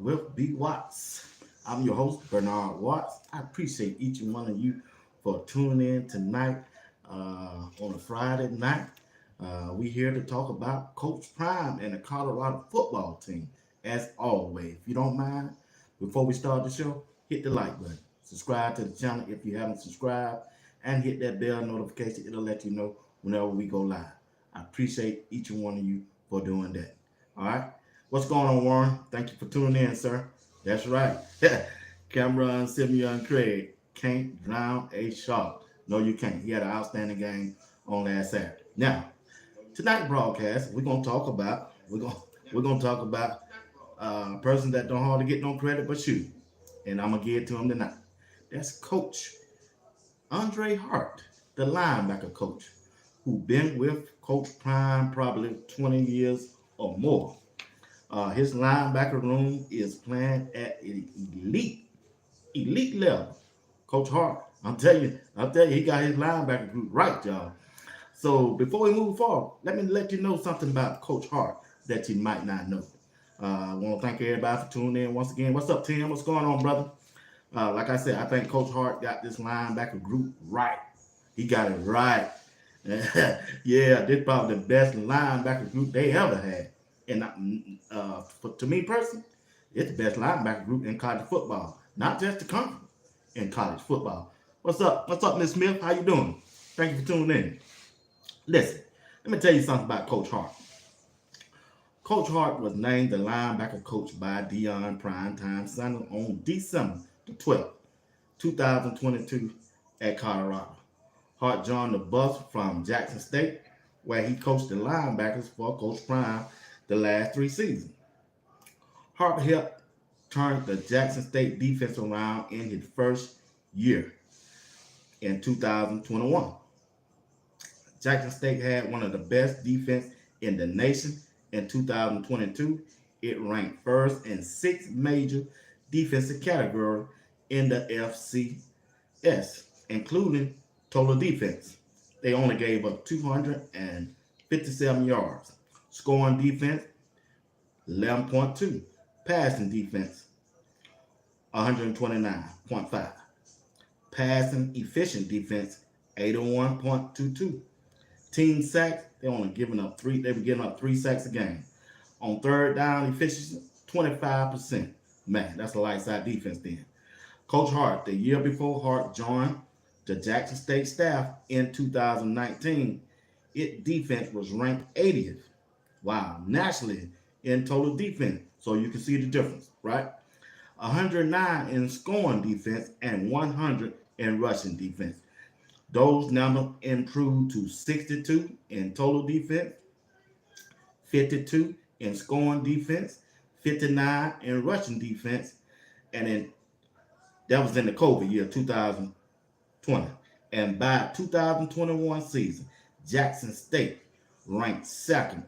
with B. Watts. I'm your host, Bernard Watts. I appreciate each and one of you for tuning in tonight on a Friday night. We here to talk about Coach Prime and the Colorado football team. As always, if you don't mind, before we start the show, hit the like button. Subscribe to the channel if you haven't subscribed, and hit that bell notification. It'll let you know whenever we go live. I appreciate each and one of you for doing that. All right. What's going on, Warren? Thank you for tuning in, sir. That's right. Cameron Simeon Craig can't drown a shark. No, you can't. He had an outstanding game on last Saturday. Now, tonight's broadcast, we're gonna talk about a person that don't hardly get no credit but you, and I'm gonna give it to him tonight. That's Coach Andre Hart, the linebacker coach, who been with Coach Prime probably 20 years or more. His linebacker room is playing at an elite level. Coach Hart, I'm telling you, he got his linebacker group right, y'all. So before we move forward, let me let you know something about Coach Hart that you might not know. I want to thank everybody for tuning in once again. What's up, Tim? What's going on, brother? Like I said, I think Coach Hart got this linebacker group right. He got it right. Yeah, this probably the best linebacker group they ever had. And to me personally, it's the best linebacker group in college football, not just the conference, in college football. What's up? What's up, Miss Smith? How you doing? Thank you for tuning in. Listen, let me tell you something about Coach Hart. Coach Hart was named the linebacker coach by Dion Primetime Sunday on December the 12th, 2022 at Colorado. Hart joined the bus from Jackson State, where he coached the linebackers for Coach Prime the last 3 seasons. Hart helped turn the Jackson State defense around in his first year in 2021. Jackson State had one of the best defense in the nation in 2022. It ranked first in 6 major defensive categories in the FCS, including total defense. They only gave up 257 yards. Scoring defense, 11.2. Passing defense, 129.5. Passing efficient defense, 81.22. Team sacks, they were giving up 3 sacks a game. On third down efficiency, 25%. Man, that's a lights out defense then. Coach Hart, the year before Hart joined the Jackson State staff in 2019, its defense was ranked 80th. Wow, nationally in total defense. So you can see the difference, right? 109 in scoring defense and 100 in rushing defense. Those numbers improved to 62 in total defense, 52 in scoring defense, 59 in rushing defense, and in that was in the COVID year 2020. And by 2021 season, Jackson State ranked second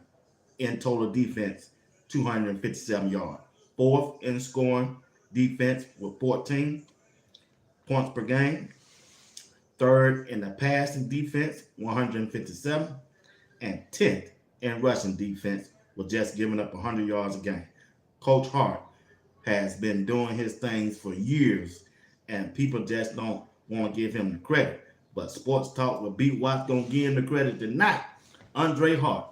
in total defense, 257 yards. Fourth in scoring defense with 14 points per game. Third in the passing defense, 157. And 10th in rushing defense with just giving up 100 yards a game. Coach Hart has been doing his things for years, and people just don't want to give him the credit. But Sports Talk with B. Watts gonna give him the credit tonight. Andre Hart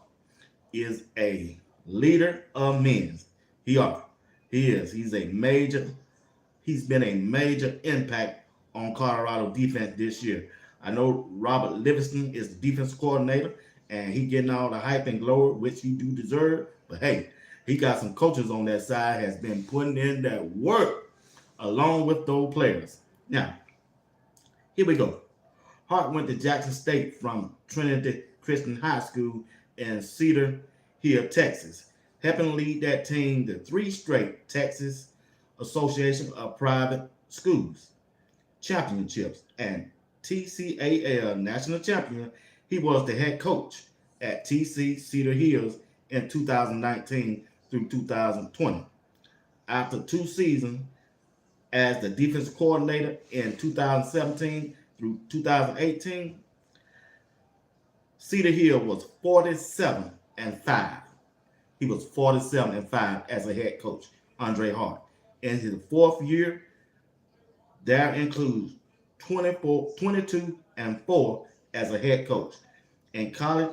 is a leader of men. He are. He is. He's been a major impact on Colorado defense this year. I know Robert Livingston is the defense coordinator, and he getting all the hype and glory, which he do deserve. But hey, he got some coaches on that side, has been putting in that work along with those players. Now, here we go. Hart went to Jackson State from Trinity Christian High School in Cedar Hill, Texas, helping lead that team to 3 straight Texas Association of Private Schools championships and TCAL national champion. He was the head coach at TC Cedar Hills in 2019 through 2020. After 2 seasons as the defensive coordinator in 2017 through 2018, Cedar Hill was 47-5. He was 47-5 as a head coach, Andre Hart. In his fourth year, that includes 24, 22, and 4 as a head coach. In college,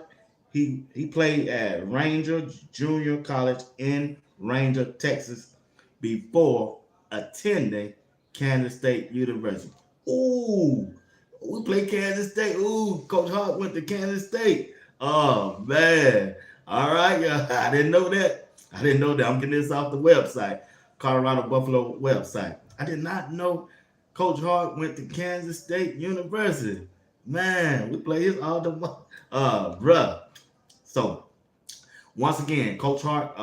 he played at Ranger Junior College in Ranger, Texas, before attending Kansas State University. Ooh, we played Kansas State. Ooh, Coach Hart went to Kansas State. Oh man. All right, yeah. I didn't know that. I didn't know that. I'm getting this off the website, Colorado Buffalo website. I did not know Coach Hart went to Kansas State University. Man, we play his all the bruh. So once again, Coach Hart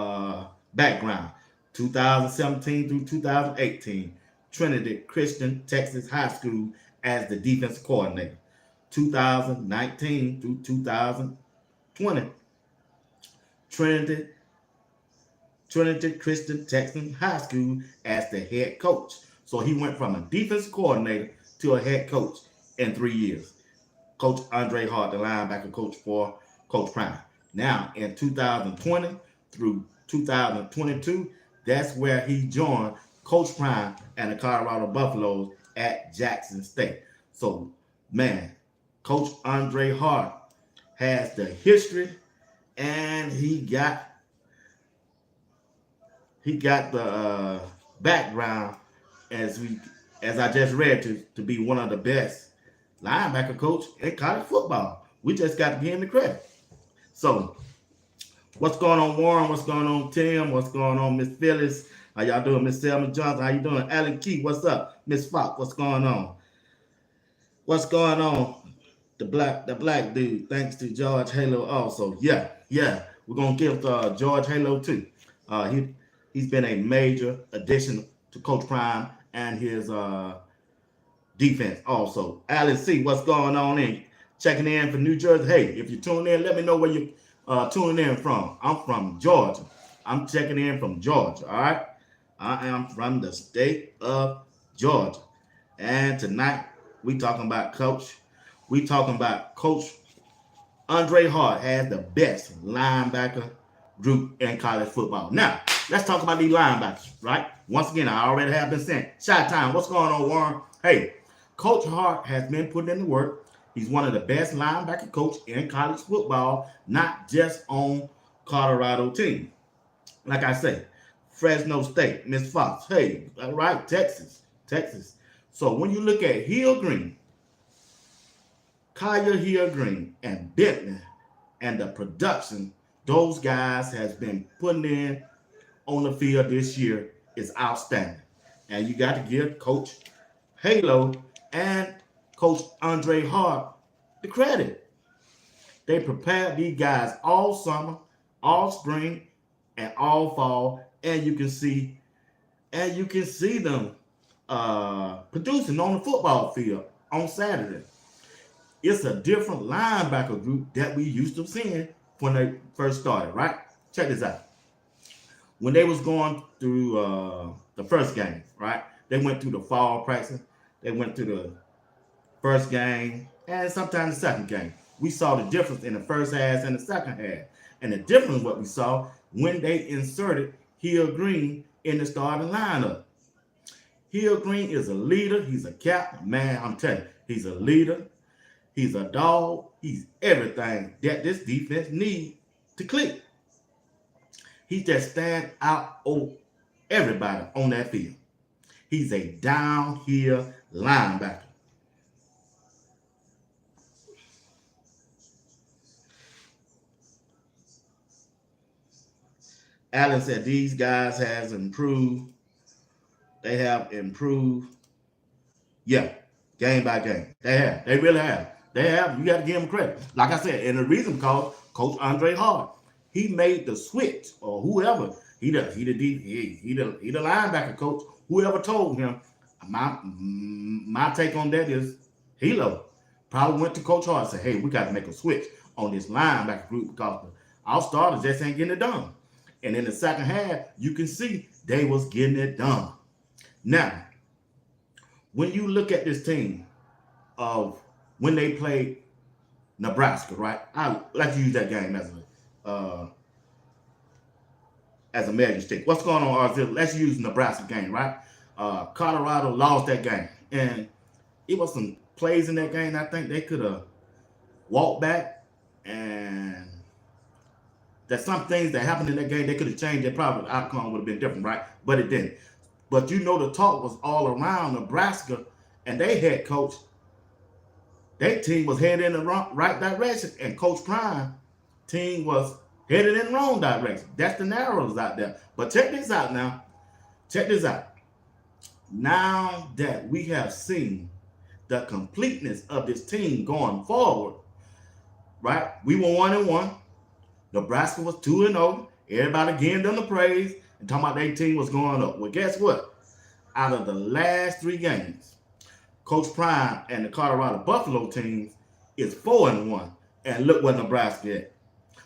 background 2017 through 2018, Trinity Christian Texas High School as the defensive coordinator. 2019 through 2020, Trinity Christian Texas High School as the head coach. So he went from a defensive coordinator to a head coach in 3 years. Coach Andre Hart, the linebacker coach for Coach Prime. Now, in 2020 through 2022, that's where he joined Coach Prime and the Colorado Buffaloes at Jackson State. So, man, Coach Andre Hart has the history, and he got the background as I just read to be one of the best linebacker coach in college football. We just got to give him the credit. So, what's going on, Warren? What's going on, Tim? What's going on, Miss Phyllis? How y'all doing, Miss Selma Johnson? How you doing, Alan Key? What's up, Miss Fox? What's going on? What's going on? The black dude. Thanks to George Halo also. Yeah. We're gonna give George Halo too. He's been a major addition to Coach Prime and his defense also. Alan C, what's going on in? Checking in from New Jersey. Hey, if you're tuning in, let me know where you're tuning in from. I'm from Georgia. I'm checking in from Georgia, all right? I am from the state of Georgia. And tonight, we talking about Coach. We talking about Coach Andre Hart has the best linebacker group in college football. Now, let's talk about these linebackers, right? Once again, I already have been saying, shot time, what's going on, Warren? Hey, Coach Hart has been putting in the work. He's one of the best linebacker coach in college football, not just on Colorado team. Like I say, Fresno State, Miss Fox, hey, all right, Texas. So when you look at Hill Green, Kaya Hill Green, and Bentley, and the production those guys has been putting in on the field this year is outstanding. And you got to give Coach Halo and Coach Andre Hart the credit. They prepared these guys all summer, all spring, and all fall, and you can see them producing on the football field on Saturday. It's a different linebacker group that we used to seeing when they first started, right? Check this out. When they was going through the first game, right? They went through the fall practice. They went through the first game and sometimes the second game. We saw the difference in the first half and the second half. And the difference what we saw when they inserted Hill Green in the starting lineup. Hill Green is a leader. He's a captain. Man, I'm telling you, he's a leader. He's a dog. He's everything that this defense needs to click. He just stands out over everybody on that field. He's a downhill linebacker. Allen said these guys has improved. They have improved. Yeah, game by game. They have. They really have. They have. You got to give them credit. Like I said, and the reason because Coach Andre Hart, he made the switch, or whoever. He the linebacker coach. Whoever told him, my take on that is Hilo probably went to Coach Hart and said, hey, we got to make a switch on this linebacker group because our starters just ain't getting it done. And in the second half, you can see they was getting it done. Now, when you look at this team of when they played Nebraska, right? I like to use that game as as a measuring stick. What's going on, Arzil? Let's use Nebraska game, right? Colorado lost that game, and it was some plays in that game. I think they could have walked back, and there's some things that happened in that game they could have changed. It probably the outcome would have been different, right? But it didn't. But you know the talk was all around Nebraska, and they head coach. Their team was headed in the right direction, and Coach Prime team was headed in the wrong direction. That's the narrows out there. But check this out now. Check this out. Now that we have seen the completeness of this team going forward, right? We were 1-1. Nebraska was 2-0. Everybody giving them the praise and talking about their team was going up. Well, guess what? Out of the last 3 games, Coach Prime and the Colorado Buffalo teams is 4-1. And look what Nebraska is.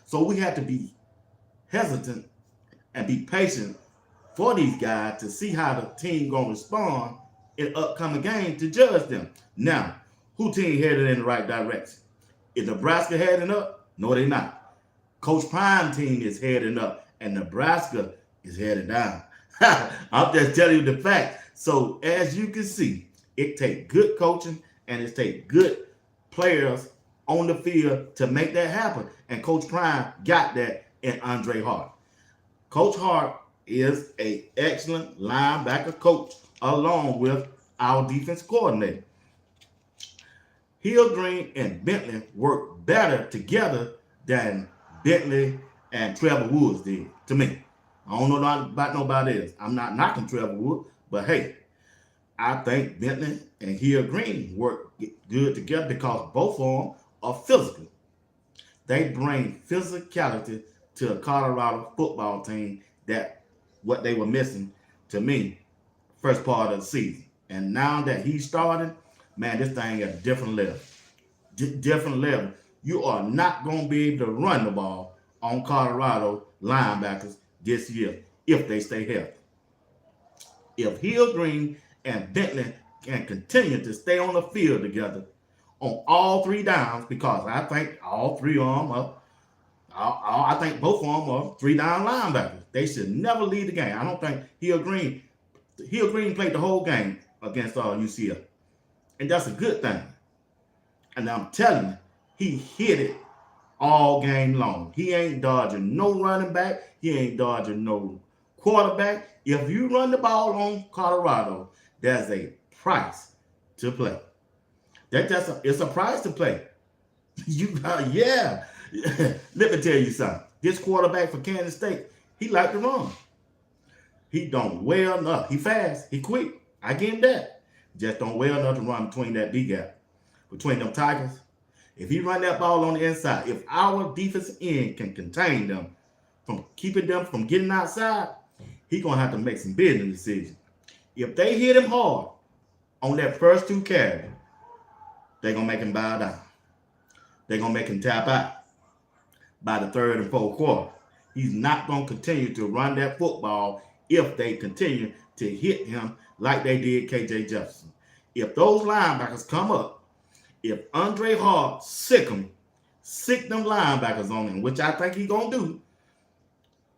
So we have to be hesitant and be patient for these guys to see how the team gonna respond in upcoming games to judge them. Now, who team headed in the right direction? Is Nebraska heading up? No, they're not. Coach Prime team is heading up, and Nebraska is headed down. I'm just telling you the fact. So as you can see, it takes good coaching and it takes good players on the field to make that happen. And Coach Prime got that in Andre Hart. Coach Hart is an excellent linebacker coach along with our defense coordinator. Hill Green and Bentley work better together than Bentley and Trevor Woods did to me. I don't know about nobody else. I'm not knocking Trevor Woods, but hey, I think Bentley and Hill Green work good together because both of them are physical. They bring physicality to a Colorado football team that what they were missing to me first part of the season. And now that he's starting, man, this thing at a different level. Different level. You are not going to be able to run the ball on Colorado linebackers this year if they stay healthy. If Hill Green and Bentley can continue to stay on the field together on all 3 downs, because I think all 3 of them I think both of them are 3-down linebackers. They should never leave the game. I don't think Hill Green played the whole game against UCF. And that's a good thing. And I'm telling you, he hit it all game long. He ain't dodging no running back. He ain't dodging no quarterback. If you run the ball on Colorado, there's a price to play. It's a price to play. Yeah. Let me tell you something. This quarterback for Kansas State, he like to run. He don't wear enough. He fast. He quick. I give him that. Just don't wear enough to run between that B gap. Between them Tigers. If he run that ball on the inside, if our defensive end can contain them from keeping them from getting outside, he going to have to make some business decisions. If they hit him hard on that first 2 carries, they're going to make him bow down. They're going to make him tap out by the 3rd and 4th quarter. He's not going to continue to run that football if they continue to hit him like they did KJ Jefferson. If those linebackers come up, if Andre Hart sick them linebackers on him, which I think he's going to do,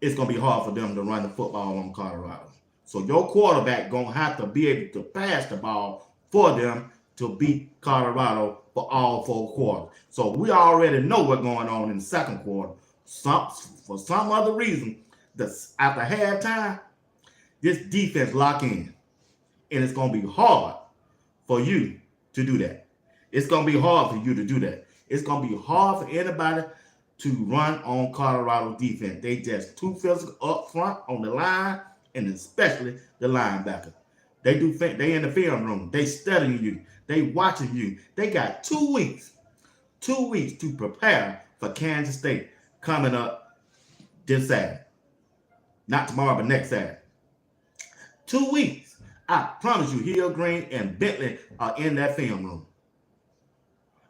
it's going to be hard for them to run the football on Colorado. So your quarterback going to have to be able to pass the ball for them to beat Colorado for all 4 quarters. So we already know what's going on in the 2nd quarter. For some other reason, after halftime, this defense lock in. And it's going to be hard for you to do that. It's going to be hard for you to do that. It's going to be hard for anybody to run on Colorado defense. They just too physical up front on the line, and especially the linebacker. They in the film room. They studying you. They watching you. They got 2 weeks to prepare for Kansas State coming up this Saturday. Not tomorrow, but next Saturday. 2 weeks. I promise you, Hill Green and Bentley are in that film room.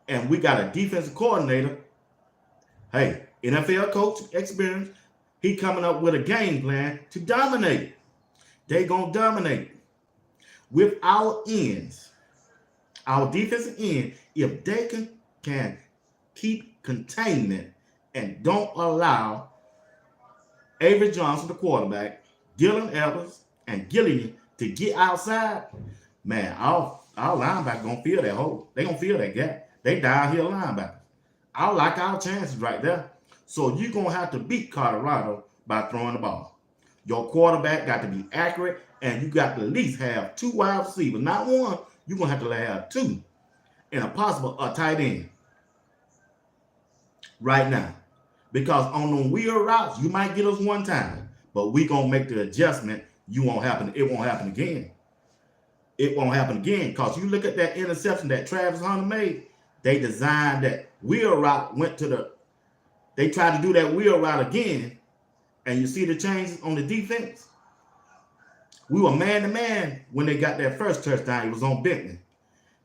And we got a defensive coordinator. Hey, NFL coach experience. He coming up with a game plan to dominate. They gonna dominate. With our ends, our defensive end, if they can keep containment and don't allow Avery Johnson, the quarterback, Dylan Evans, and Gillian to get outside, man, our linebacker gonna feel that hole. They gonna feel that gap. They downhill linebackers. I like our chances right there. So you're gonna have to beat Colorado by throwing the ball. Your quarterback got to be accurate, and you got to at least have two wide receivers, not one. You're gonna have to have two, and a possible a tight end right now. Because on the wheel routes, you might get us one time, but we gonna make the adjustment. You won't happen. It won't happen again. It won't happen again. Because you look at that interception that Travis Hunter made, they designed that wheel route, they tried to do that wheel route again, and you see the changes on the defense. We were man-to-man when they got that first touchdown. It was on Bentley.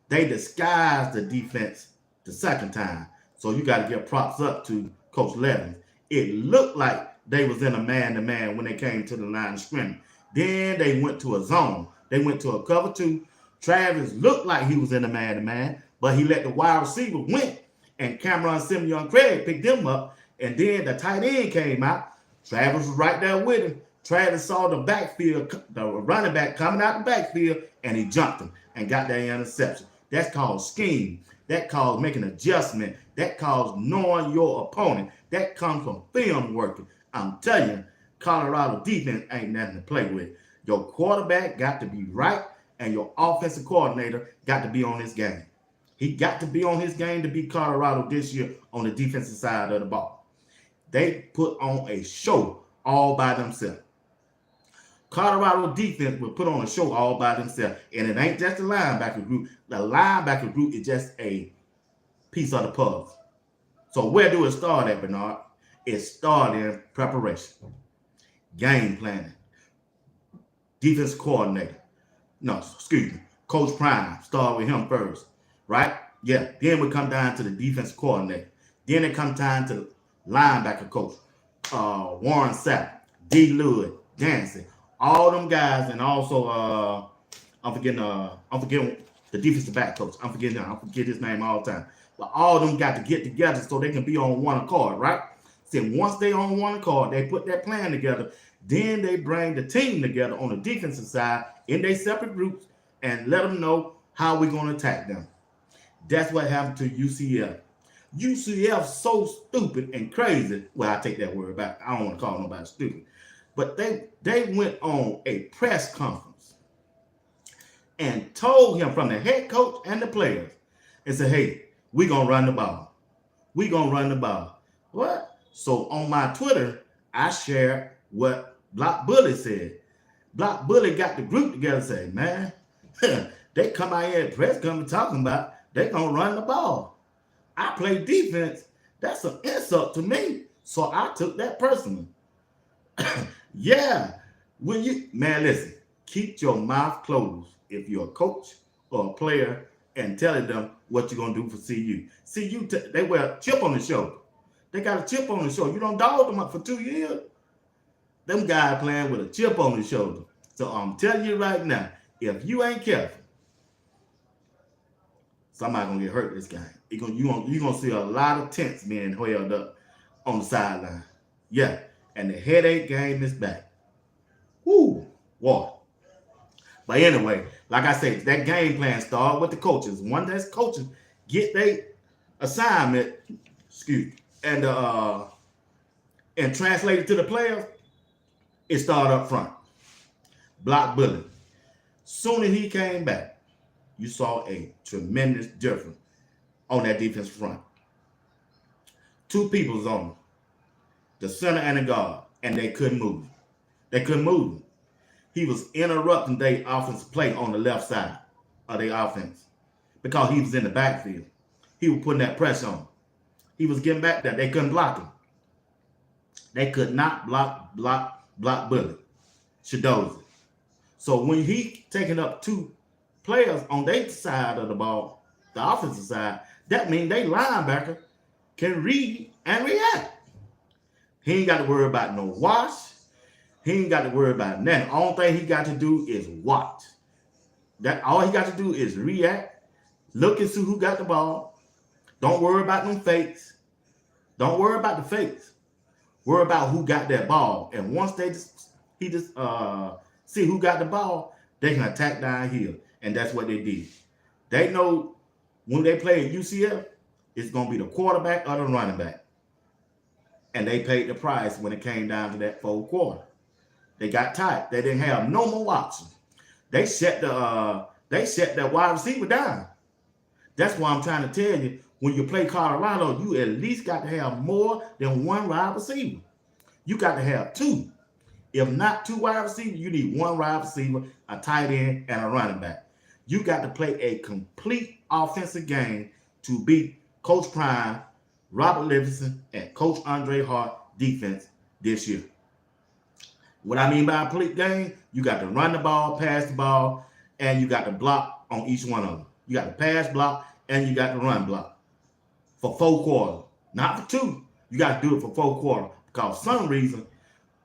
They disguised the defense the second time. So you got to give props up to Coach Levin. It looked like they was in a man-to-man when they came to the line of scrimmage. Then they went to a zone. They went to a cover two. Travis looked like he was in a man-to-man, but he let the wide receiver win, and Cameron Simeon Craig picked them up, and then the tight end came out. Travis was right there with him. Travis saw the backfield, the running back coming out the backfield, and he jumped him and got that interception. That's called scheme. That calls making adjustment. That calls knowing your opponent. That comes from film working. I'm telling you, Colorado defense ain't nothing to play with. Your quarterback got to be right, and your offensive coordinator got to be on his game. He got to be on his game to beat Colorado this year on the defensive side of the ball. They put on a show all by themselves. Colorado defense will put on a show all by themselves. And it ain't just the linebacker group. The linebacker group is just a piece of the puzzle. So where do it start at, Bernard? It started in preparation, game planning, defense coordinator. No, excuse me, Coach Prime. Start with him first, right? Yeah. Then we come down to the defense coordinator. Then it comes down to the linebacker coach, Warren Sapp, D. Lewis, Dancy, all them guys, and also I'm forgetting the defensive back coach. I forget his name all the time. But all of them got to get together so they can be on one accord, right? So once they on one accord, they put that plan together. Then they bring the team together on the defensive side in their separate groups and let them know how we're going to attack them. That's what happened to UCF. UCF so stupid and crazy. Well, I take that word back. I don't want to call nobody stupid. But they went on a press conference and told him from the head coach and the players and said, hey, we're going to run the ball. We're going to run the ball. What? So on my Twitter, I shared what Block Bully said. Block Bully got the group together and said, man, they come out here at press conference talking about they're going to run the ball. I play defense. That's an insult to me. So I took that personally. Yeah. Listen, keep your mouth closed if you're a coach or a player and telling them what you're going to do for CU. CU, they wear a chip on the shoulder. They got a chip on the shoulder. You don't dog them up for 2 years. Them guys playing with a chip on the shoulder. So I'm telling you right now, if you ain't careful, somebody's going to get hurt this game. You're going to see a lot of tents being held up on the sideline. Yeah. And the headache game is back. Woo, what? But anyway, like I said, that game plan started with the coaches. One that's coaches get their assignment, and translate it to the players. It started up front. Block Bully. Soon as he came back, you saw a tremendous difference on that defense front. Two people was on him. The center and the guard, and they couldn't move. They couldn't move. He was interrupting their offensive play on the left side of their offense because he was in the backfield. He was putting that pressure on. He was getting back there. They couldn't block him. They could not block Bully, Shadozi. So when he taking up two players on their side of the ball, the offensive side, that means they linebacker can read and react. He ain't got to worry about no wash. He ain't got to worry about nothing. Only thing he got to do is watch. All he got to do is react, look and see who got the ball. Don't worry about them fakes. Don't worry about the fakes. Worry about who got that ball. And once he just see who got the ball, they can attack downhill. And that's what they did. They know when they play at UCF, it's gonna be the quarterback or the running back. And they paid the price when it came down to that fourth quarter. They got tight. They didn't have no more options. They shut that wide receiver down. That's why I'm trying to tell you, when you play Colorado, you at least got to have more than one wide receiver. You got to have two. If not two wide receivers, you need one wide receiver, a tight end, and a running back. You got to play a complete offensive game to beat Coach Prime, Robert Livingston, and Coach Andre Hart defense this year. What I mean by a complete game, you got to run the ball, pass the ball, and you got to block on each one of them. You got to pass block, and you got to run block for 4 quarters, not for 2. You got to do it for 4 quarters because for some reason,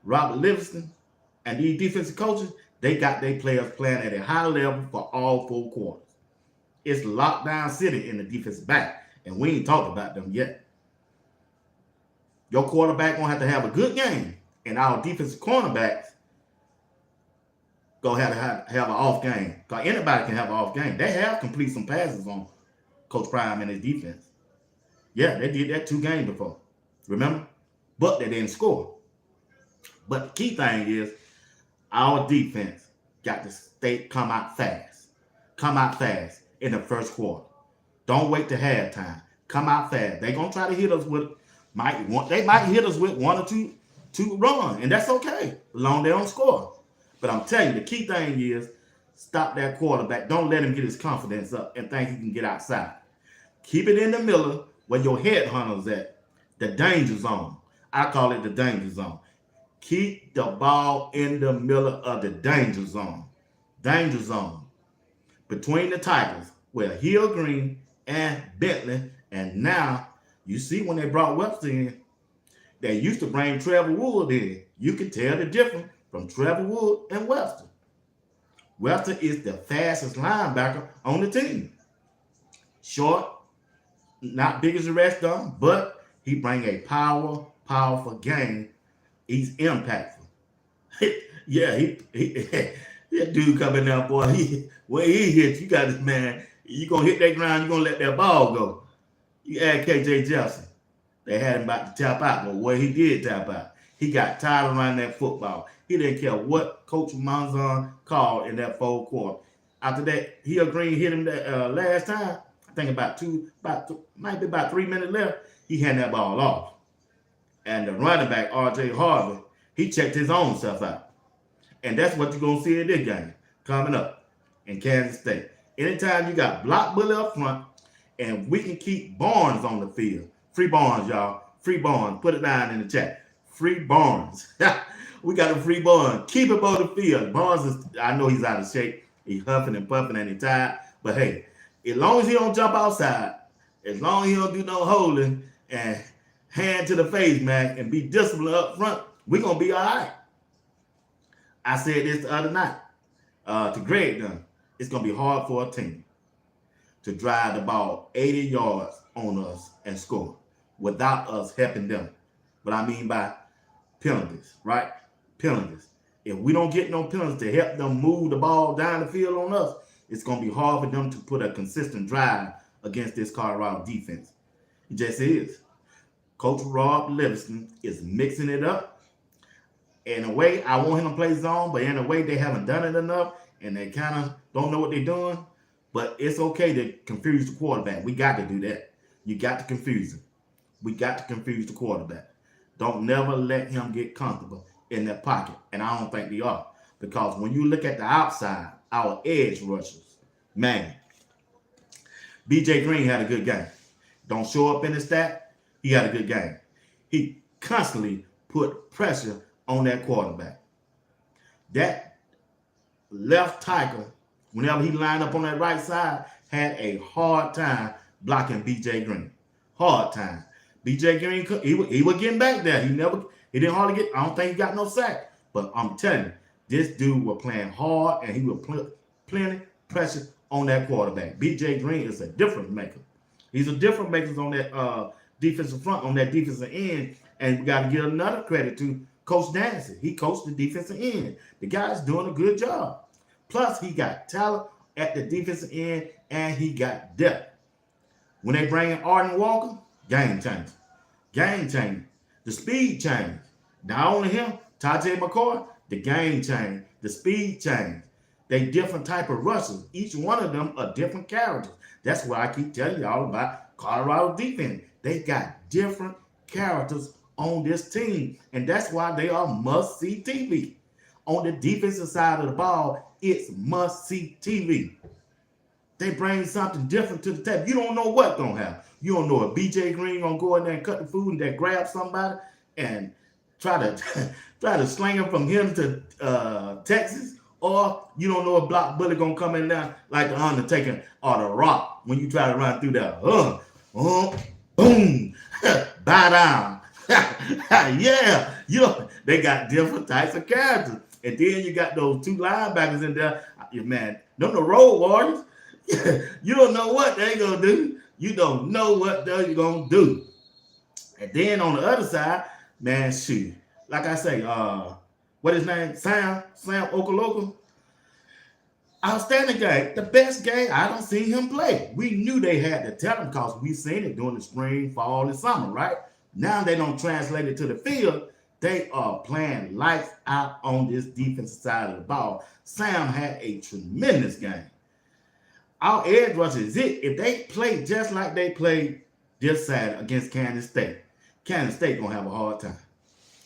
Robert Livingston and these defensive coaches, they got their players playing at a high level for all 4 quarters. It's lockdown city in the defensive back, and we ain't talked about them yet. Your quarterback gonna have to have a good game, and our defensive cornerbacks gonna have an off game. Because anybody can have an off game. They have complete some passes on Coach Prime and his defense. Yeah, they did that 2 games before. Remember? But they didn't score. But the key thing is our defense got to come out fast. Come out fast in the first quarter. Don't wait to halftime. Come out fast. They're gonna try to hit us with they might hit us with 1 or 2 runs, and that's okay, as long as they don't score. But I'm telling you, the key thing is stop that quarterback. Don't let him get his confidence up and think he can get outside. Keep it in the middle where your headhunter's at, the danger zone. I call it the danger zone. Keep the ball in the middle of the danger zone. Danger zone. Between the Tigers, where Hill Green and Bentley, and now you see when they brought Webster in, they used to bring Trevor Wood in. You can tell the difference from Trevor Wood and Webster. Webster is the fastest linebacker on the team. Short, not big as the rest of them, but he brings a powerful game. He's impactful. Yeah, that dude coming out, boy. When he hits, you got this man. You gonna hit that ground. You gonna let that ball go. You add KJ Jefferson. They had him about to tap out, but what he did tap out. He got tired of running that football. He didn't care what Coach Monzon called in that 4th quarter. After that, Hill Green hit him that last time. I think might be about 3 minutes left. He had that ball off. And the running back, RJ Harvey, he checked his own stuff out. And that's what you're going to see in this game coming up in Kansas State. Anytime you got block bully up front, and we can keep Barnes on the field. Free Barnes, y'all. Free Barnes. Put it down in the chat. Free Barnes. We got a free Barnes. Keep him on the field. Barnes is, I know he's out of shape. He's huffing and puffing and he's tired. But hey, as long as he don't jump outside, as long as he don't do no holding and hand to the face, man, and be disciplined up front, we're going to be all right. I said this the other night to Greg Dunn. It's going to be hard for a team to drive the ball 80 yards on us and score without us helping them. What I mean by penalties, right? Penalties. If we don't get no penalties to help them move the ball down the field on us, it's going to be hard for them to put a consistent drive against this Colorado defense. It just is. Coach Rob Livingston is mixing it up. In a way, I want him to play zone, but in a way, they haven't done it enough, and they kind of don't know what they're doing. But it's okay to confuse the quarterback. We got to do that. You got to confuse him. We got to confuse the quarterback. Don't never let him get comfortable in that pocket. And I don't think they are. Because when you look at the outside, our edge rushers, man, B.J. Green had a good game. Don't show up in the stat. He had a good game. He constantly put pressure on that quarterback. That left tackle, whenever he lined up on that right side, had a hard time blocking B.J. Green. Hard time. B.J. Green, he was getting back there. He didn't hardly get, I don't think he got no sack. But I'm telling you, this dude was playing hard, and he was plenty pressure on that quarterback. B.J. Green is a difference maker. He's a difference maker on that defensive front, on that defensive end. And we got to give another credit to Coach Dancy. He coached the defensive end. The guy's doing a good job. Plus, he got talent at the defensive end, and he got depth. When they bring in Arden Walker, game changer. Game changer. The speed change. Not only him, Tajay McCoy, the game change. The speed change. They different type of rushers. Each one of them are different characters. That's why I keep telling y'all about Colorado defense. They got different characters on this team, and that's why they are must-see TV. On the defensive side of the ball, it's must-see TV. They bring something different to the table. You don't know what's going to happen. You don't know if BJ Green going to go in there and cut the food and then grab somebody and try to sling him from him to Texas, or you don't know if Block Bully going to come in there like the Undertaker or the Rock when you try to run through there. Boom, bow down. Yeah, they got different types of characters. And then you got those two linebackers in there. Man, them the road warriors. You don't know what they gonna do. You don't know what they're gonna do. And then on the other side, man, shoot. Like I say, what his name? Sam Okoloko. Outstanding game. The best game I don't see him play. We knew they had the talent because we seen it during the spring, fall, and summer, right? Now they don't translate it to the field. They are playing lights out on this defensive side of the ball. Sam had a tremendous game. Our edge rushers is it. If they play just like they played this Saturday against Kansas State gonna have a hard time.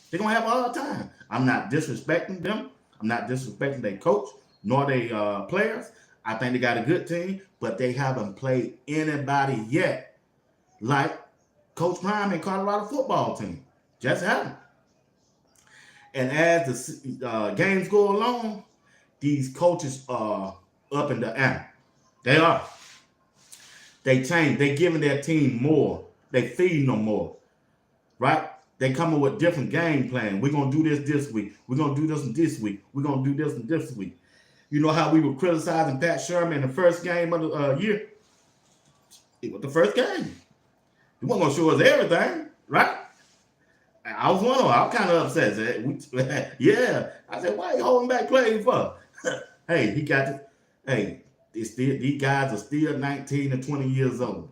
They're gonna have a hard time. I'm not disrespecting them. I'm not disrespecting their coach nor their players. I think they got a good team, but they haven't played anybody yet like Coach Prime and Colorado football team. Just haven't. And as the games go along, these coaches are up in the air. They are. They change. They giving their team more. They feeding them more. Right? They coming with different game plan. We're going to do this week. We're going to do this week. We're going to do this week. You know how we were criticizing Pat Sherman in the first game of the year? It was the first game. He wasn't going to show us everything. Right? I was one of them. I was kind of upset. Yeah. I said, why are you holding back plays for? Hey, he got it. Hey, these guys are still 19 and 20 years old.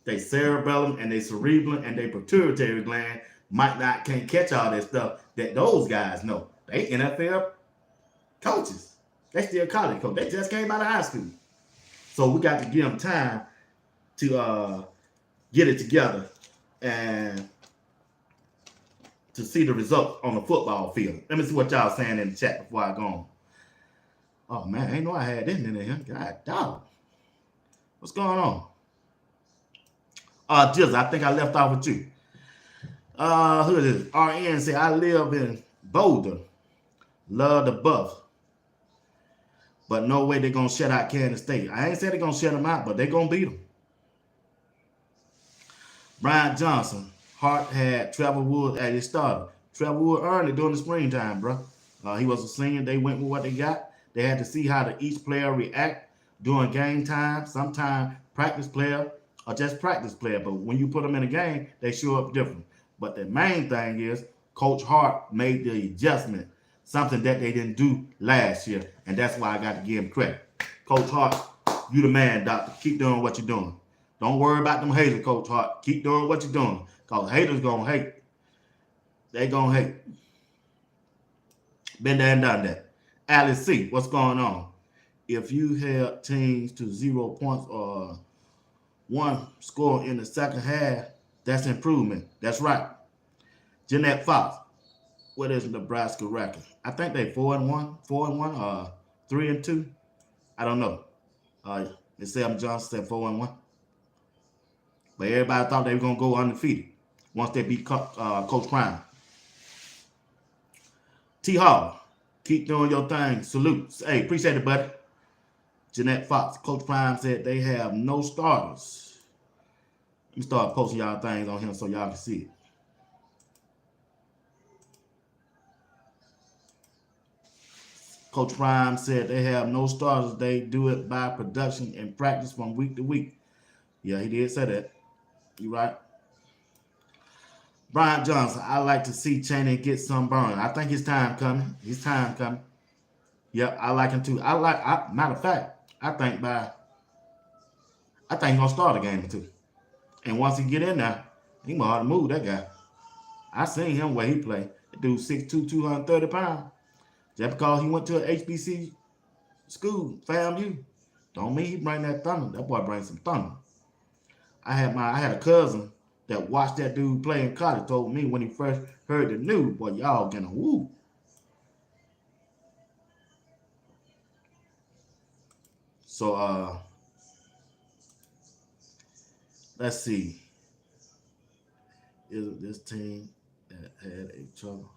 They cerebellum and they cerebellum and they pituitary gland can't catch all that stuff that those guys know. They NFL coaches. They still college coach. They just came out of high school. So we got to give them time to get it together and to see the results on the football field. Let me see what y'all saying in the chat before I go on. Oh, man, I ain't know I had this in there. God, dog. What's going on? Jizzle, I think I left off with you. Who is this? RN say, I live in Boulder. Love the Buffs. But no way they're going to shut out Kansas State. I ain't said they're going to shut them out, but they're going to beat them. Brian Johnson. Hart had Trevor Wood at his starter. Trevor Wood earned it during the springtime, bro. He was a senior. They went with what they got. They had to see how each player react during game time. Sometimes practice player or just practice player. But when you put them in a game, they show up different. But the main thing is Coach Hart made the adjustment, something that they didn't do last year. And that's why I got to give him credit. Coach Hart, you the man, doctor. Keep doing what you're doing. Don't worry about them haters, Coach Hart. Keep doing what you're doing. Because haters going to hate. They going to hate. Been there and done that. Alice C, what's going on? If you held teams to 0 points or one score in the second half, that's improvement. That's right. Jeanette Fox, what is Nebraska record? I think they 4-1, 3-2. I don't know. Sam Johnson said 4-1. But everybody thought they were going to go undefeated once they beat Coach Prime. T. Hall. Keep doing your thing. Salute. Hey, appreciate it, buddy. Jeanette Fox. Coach Prime said they have no starters. Let me start posting y'all things on him so y'all can see it. Coach Prime said they have no starters. They do it by production and practice from week to week. Yeah, he did say that. You right. Brian Johnson, I like to see Chaney get some burn. I think his time coming. His time coming. Yep, I like him too. Matter of fact, I think he's gonna start a game or two. And once he get in there, he gonna hard to move that guy. I seen him where he play. That dude 6'2", 230 pounds. Just because he went to an HBC school, FAMU, don't mean he bring that thunder. That boy brings some thunder. I had a cousin that watched that dude play in college. Told me when he first heard the news, boy, y'all gonna woo. So let's see. Is it this team that had a trouble?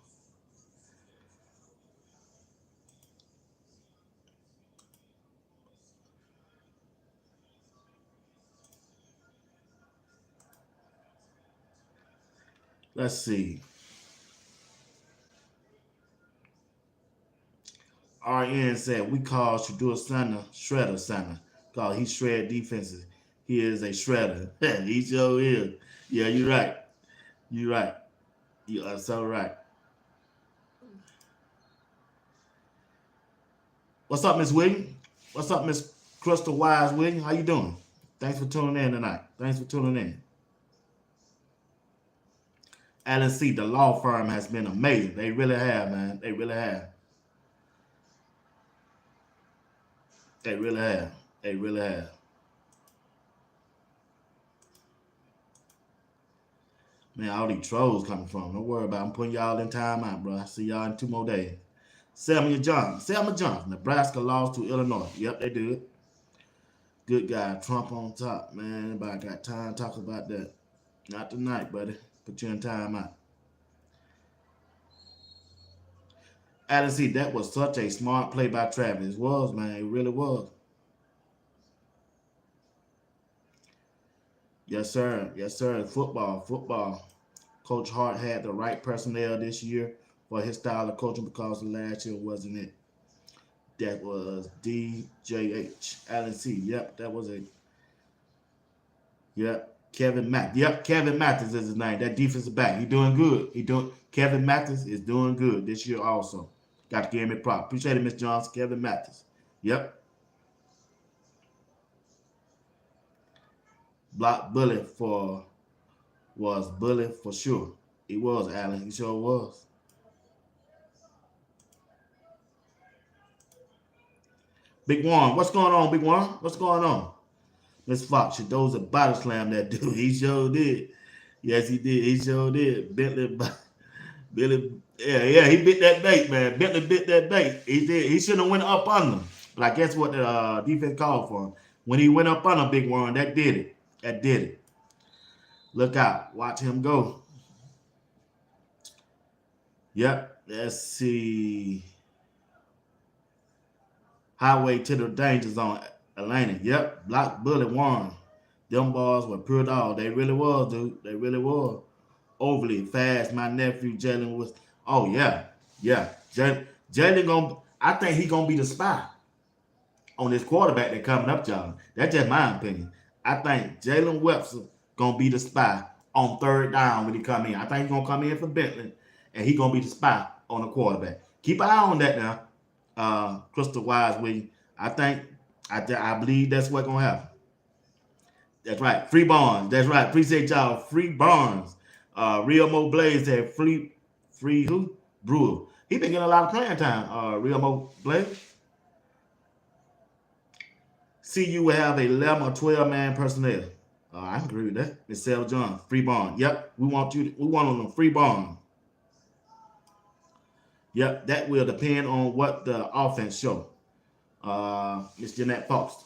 Let's see. RN said we call Shadua Sana Shredder Sana. Cause he shred defenses. He is a shredder. He sure is. Yeah, you're right. You're right. You are so right. What's up, Miss Williams? What's up, Miss Crystal Wise Williams? How you doing? Thanks for tuning in tonight. Thanks for tuning in. Alan C., the law firm has been amazing. They really have, man. They really have. They really have. They really have. Man, all these trolls coming from. Don't worry about it. I'm putting y'all in timeout, bro. I'll see y'all in 2 more days. Selma Johnson. Nebraska lost to Illinois. Yep, they did. Good guy. Trump on top, man. Anybody got time to talk about that? Not tonight, buddy. Put you in timeout. Alan C., that was such a smart play by Travis. It was, man. It really was. Yes, sir. Yes, sir. Football. Coach Hart had the right personnel this year for his style of coaching because last year wasn't it. That was DJH. Alan C. Yep, that was it. Yep. Kevin Mathis. Yep, Kevin Mathis is his name. That defensive back. He doing good. Kevin Mathis is doing good this year also. Got to give him a prop. Appreciate it, Miss Johnson. Kevin Mathis. Yep. Block bully was bully for sure. He was, Allen. He sure was. Big Juan, what's going on, Big Juan? What's going on? Miss Fox, those a body slam that dude. He sure did. Yes, he did. He sure did. Bentley, he bit that bait, man. Bentley bit that bait. He did. He shouldn't have went up on him. But I guess what the defense called for him. When he went up on a Big Juan, that did it. That did it. Look out. Watch him go. Yep. Let's see. Highway to the danger zone. Atlanta. Yep. Block bullet Warren. Them balls were pure dog. They really was, dude. They really was. Overly fast. My nephew Jalen was. Oh yeah. Yeah. Jalen I think he gonna be the spy on this quarterback that coming up, y'all. That's just my opinion. I think Jalen Webster gonna be the spy on 3rd down when he come in. I think he's gonna come in for Bentley, and he gonna be the spy on the quarterback. Keep an eye on that now, Crystal Wise Williams. I believe that's what's gonna happen. That's right, Free Barnes. That's right. Appreciate y'all, Free Barnes. Real Mo Blaze said free who? Brewer. He been getting a lot of playing time. Real Mo Blaze. CU will have 11 or 12 man personnel. I agree with that. Miss Sarah John, Free Bond. Yep, we want on them Free Bond. Yep, that will depend on what the offense show. Miss Jeanette Fox,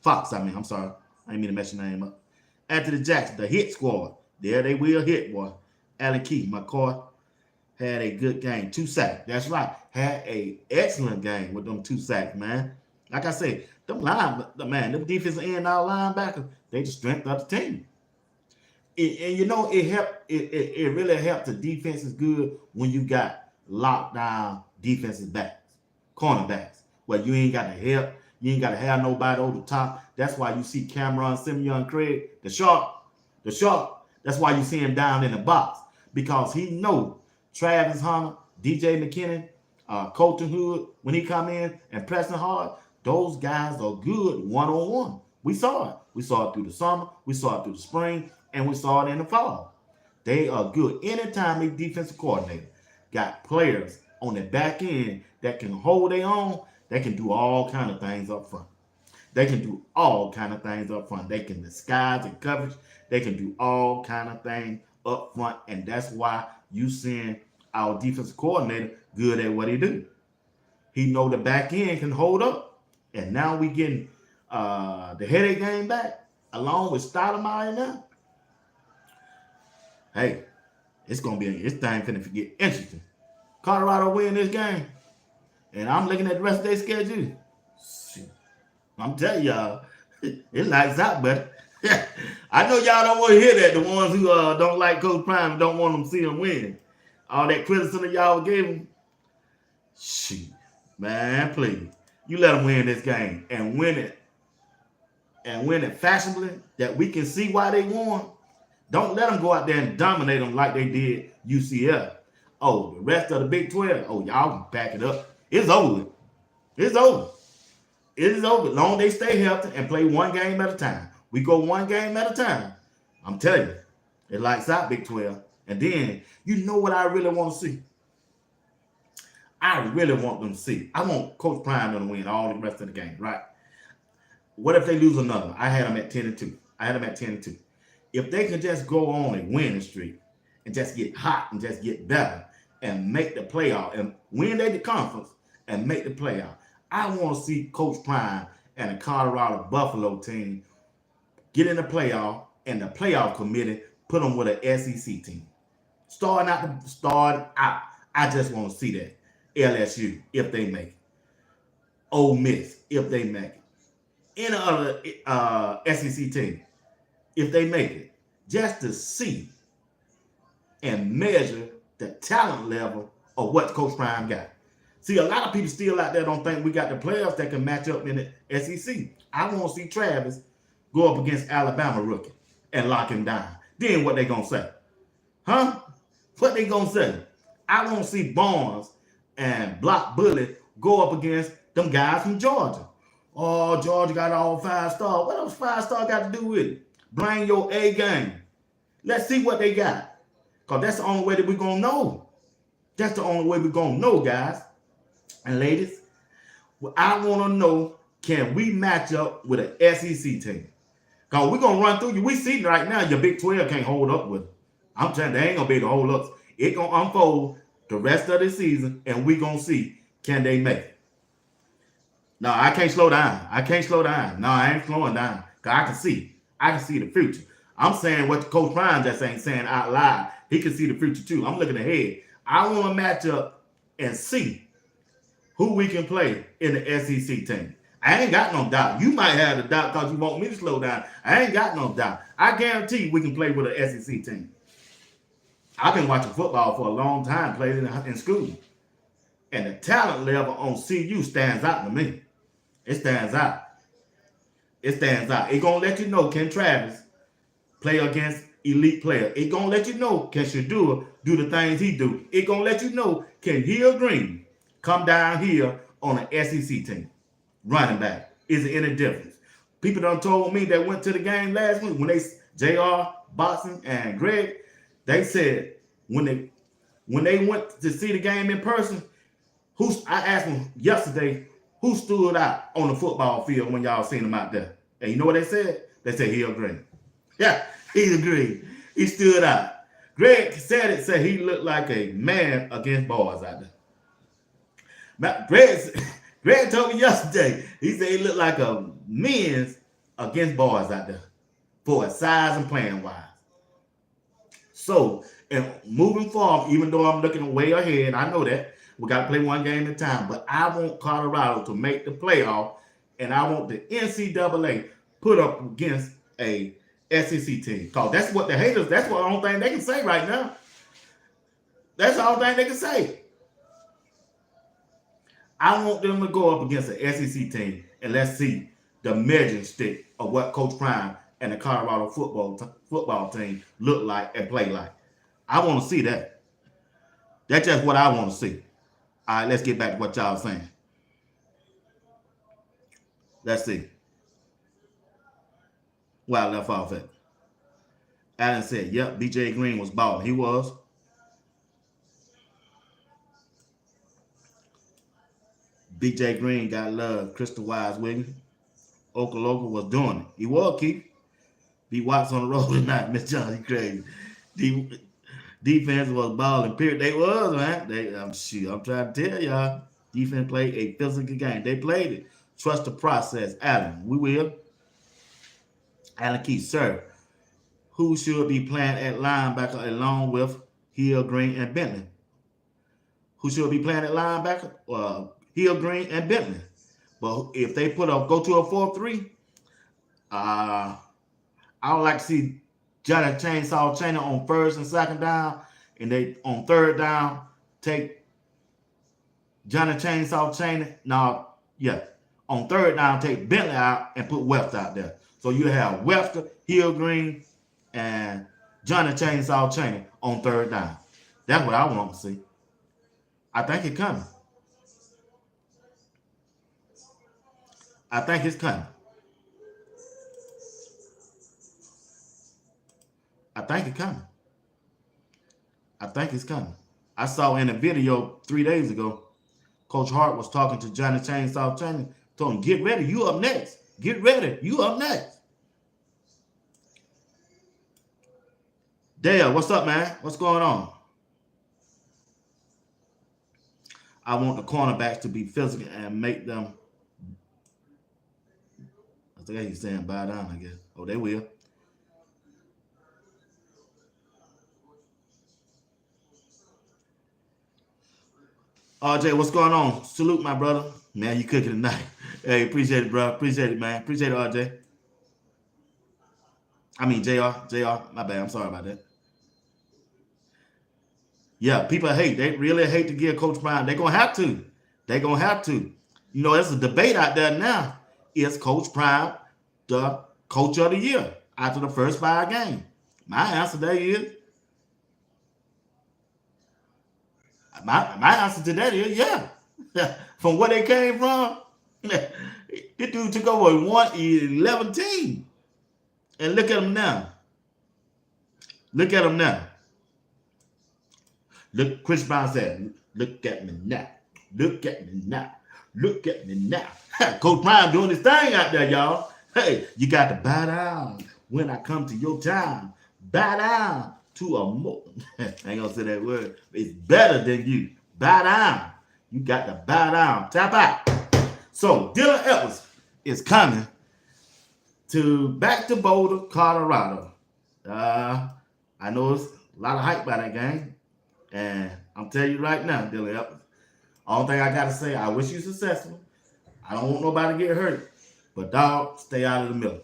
I'm sorry. I didn't mean to mess your name up. Anthony Jackson, the hit squad. There they will hit, boy. Allen Key, McCoy, had a good game. 2 sacks. That's right. Had a excellent game with them 2 sacks, man. Like I said, them defensive end all linebackers, they the strength of the team. And you know, it really helps the defense is good when you got lockdown defensive backs, cornerbacks, where you ain't got to help, you ain't got to have nobody over the top. That's why you see Cameron, Simeon, Craig, the shark. That's why you see him down in the box. because he know Travis Hunter, DJ McKinnon, Colton Hood, when he come in, and Preston Hart, those guys are good one-on-one. We saw it. We saw it through the summer. We saw it through the spring. And we saw it in the fall. They are good. Anytime a defensive coordinator got players on the back end that can hold their own, they can do all kind of things up front. They can do all kind of things up front. They can disguise and coverage. They can do all kind of things up front. And that's why you seeing our defensive coordinator good at what he do. He know the back end can hold up. And now we getting the headache game back along with Stoudemire now. Hey, it's thing finna get interesting. Colorado win this game, and I'm looking at the rest of their schedule. Shit. I'm telling y'all, it lights out, but I know y'all don't want to hear that. The ones who don't like Coach Prime and don't want them to see him win. All that criticism y'all gave him. Shit, man, please. You let them win this game and win it fashionably that we can see why they won. Don't let them go out there and dominate them like they did UCF. Oh, the rest of the Big 12, oh, y'all can back it up. It's over. It's over. It is over. Long as they stay healthy and play one game at a time. We go one game at a time. I'm telling you, it lights out Big 12. And then, you know what I really want to see? I really want them to see. I want Coach Prime to win all the rest of the game, right? What if they lose another one? I had them at 10-2. If they can just go on a winning streak and just get hot and just get better and make the playoff and win the conference and make the playoff, I want to see Coach Prime and the Colorado Buffalo team get in the playoff and the playoff committee put them with an SEC team. Starting out, I just want to see that. LSU, if they make it. Ole Miss, if they make it. Any other SEC team, if they make it, just to see and measure the talent level of what Coach Prime got. See, a lot of people still out there don't think we got the players that can match up in the SEC. I want to see Travis go up against Alabama rookie and lock him down. Then what they gonna say? Huh? What they gonna say? I want to see Barnes and Block Bully go up against them guys from Georgia. Oh, Georgia got all 5 stars. What those 5 stars got to do with it? Bring your A game. Let's see what they got. Because that's the only way that we're going to know. That's the only way we're going to know, guys and ladies. Well, I want to know, can we match up with an SEC team? Because we're going to run through you. We see right now your Big 12 can't hold up with it. I'm telling you, they ain't going to be able to hold up. It's going to unfold the rest of the season, and we're going to see, can they make it? No, I can't slow down. No, I ain't slowing down. Because I can see the future. I'm saying what the Coach Prime just ain't saying out loud. He can see the future too. I'm looking ahead. I want to match up and see who we can play in the SEC team. I ain't got no doubt. You might have the doubt because you want me to slow down. I ain't got no doubt. I guarantee we can play with an SEC team. I've been watching football for a long time, played in school. And the talent level on CU stands out to me. It stands out. It's going to let you know, can Travis play against elite players? It's going to let you know, can Shadua do the things he do? It's going to let you know, can Hill Green come down here on an SEC team? Running back. Is it any difference? People done told me that went to the game last week when JR, Boxing, and Greg, they said when they went to see the game in person, I asked them yesterday, who stood out on the football field when y'all seen him out there? And you know what they said? They said Hill Green. Yeah, he agreed. He stood out. Greg said he looked like a man against boys out there. But Greg told me yesterday, he said he looked like a men's against boys out there for his size and playing wise. So, and moving forward, even though I'm looking way ahead, I know that, we got to play one game at a time. But I want Colorado to make the playoff, and I want the NCAA put up against a SEC team. Because that's what the haters, that's what the only thing they can say right now. That's the only thing they can say. I want them to go up against an SEC team, and let's see the measuring stick of what Coach Prime and the Colorado football team look like and play like. I want to see that. That's just what I want to see. All right, let's get back to what y'all saying. Let's see. Where I left off at. Allen said, yep, BJ Green was balling. He was. BJ Green got love. Crystal Wise Williams. Okalooka was doing it. He was, Keith. Beat Watts on the road tonight. Miss Johnson, crazy. Defense was balling. Period. They was, man. I'm trying to tell y'all. Defense played a physical game. They played it. Trust the process. Allen, we will. Allen Keith, sir. Who should be playing at linebacker along with Hill, Green, and Bentley? Who should be playing at linebacker? Hill, Green, and Bentley. But if they go to a 4-3, I would like to see Johnny Chainsaw Chaney on first and second down, and they on third down take Johnny Chainsaw Chaney. On third down take Bentley out and put Webster out there. So you have Webster, Hill, Green, and Johnny Chainsaw Chaney on third down. That's what I want to see. I think it's coming. I think it's coming. I think it's coming. I think it's coming. I saw in a video 3 days ago, Coach Hart was talking to Johnny Chainsaw Chaney, told him, get ready, you up next. Get ready, you up next. Dale, what's up, man? What's going on? I want the cornerbacks to be physical and make them. I think he's saying bow down, I guess. Oh, they will. RJ, what's going on? Salute, my brother. Man, you cooking tonight. Hey, appreciate it, bro. Appreciate it, man. Appreciate it, RJ. I mean, JR. My bad. I'm sorry about that. Yeah, people hate. They really hate to give Coach Prime. They're going to have to. They're going to have to. You know, there's a debate out there now. Is Coach Prime the coach of the year after the first 5 games? My answer there is, my answer to that is, yeah. From where they came from, this dude took over 1-11 team. And look at him now. Look at him now. Look, Chris Brown said, look at me now. Look at me now. Look at me now. Coach Prime doing his thing out there, y'all. Hey, you got to bow down when I come to your time. Bow down to a more. I ain't gonna say that word. It's better than you. Bow down. You got to bow down. Tap out. So Dylan Edwards is coming back to Boulder, Colorado. I know it's a lot of hype by that game. And I'm telling you right now, Dylan Edwards, all thing I got to say, I wish you successful. I don't want nobody to get hurt. But, dog, stay out of the middle.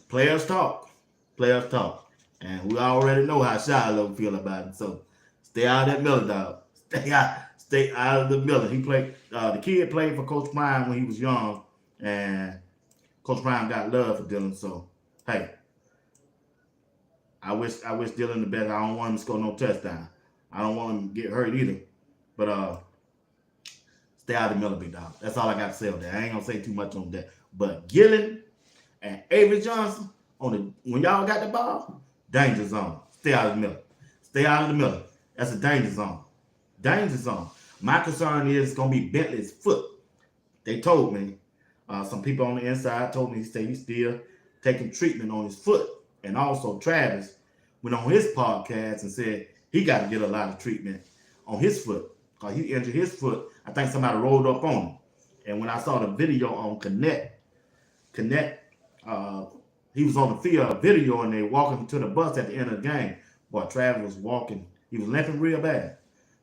Players talk. Players talk. And we already know how Shiloh feel about it. So, stay out of that middle, dog. Stay out of the middle. He played. The kid played for Coach Prime when he was young. And Coach Prime got love for Dylan. So, hey. I wish Dylan the best. I don't want him to score no touchdown. I don't want him to get hurt either. But stay out of the middle, big dog. That's all I got to say on that. I ain't gonna say too much on that. But Gillen and Avery Johnson when y'all got the ball, danger zone. Stay out of the middle. Stay out of the middle. That's a danger zone. Danger zone. My concern is it's gonna be Bentley's foot. They told me. Some people on the inside told me he's still taking treatment on his foot. And also Travis went on his podcast and said he got to get a lot of treatment on his foot. Because he injured his foot. I think somebody rolled up on him. And when I saw the video on Connect, he was on the field video and they walking to the bus at the end of the game. Boy, Travis was walking. He was limping real bad.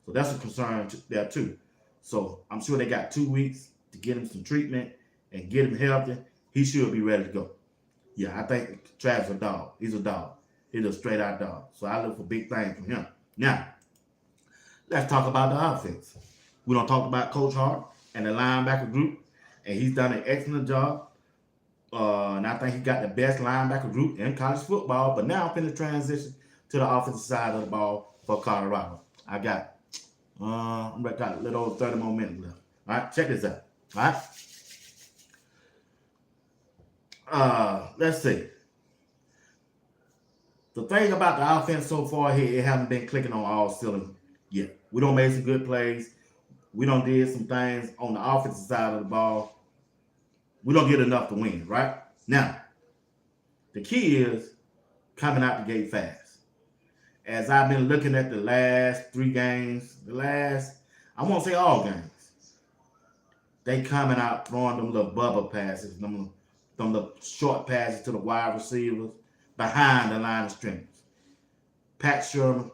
So that's a concern there too. So I'm sure they got 2 weeks to get him some treatment and get him healthy. He should be ready to go. Yeah, I think Travis a dog. He's a dog. He's a straight out dog. So I look for big things from him. Now, let's talk about the offense. We don't talk about Coach Hart and the linebacker group, and he's done an excellent job. And I think he got the best linebacker group in college football. But now I'm going to transition to the offensive side of the ball for Colorado. I got a little over 30 more minutes left. All right, check this out. All right. Let's see. The thing about the offense so far here, it haven't been clicking on all cylinders yet. We don't make some good plays. We don't did some things on the offensive side of the ball. We don't get enough to win, right? Now, the key is coming out the gate fast. As I've been looking at the last 3 games, I won't say all games, they coming out throwing them little bubble passes, them little short passes to the wide receivers behind the line of scrimmage. Pat Sherman,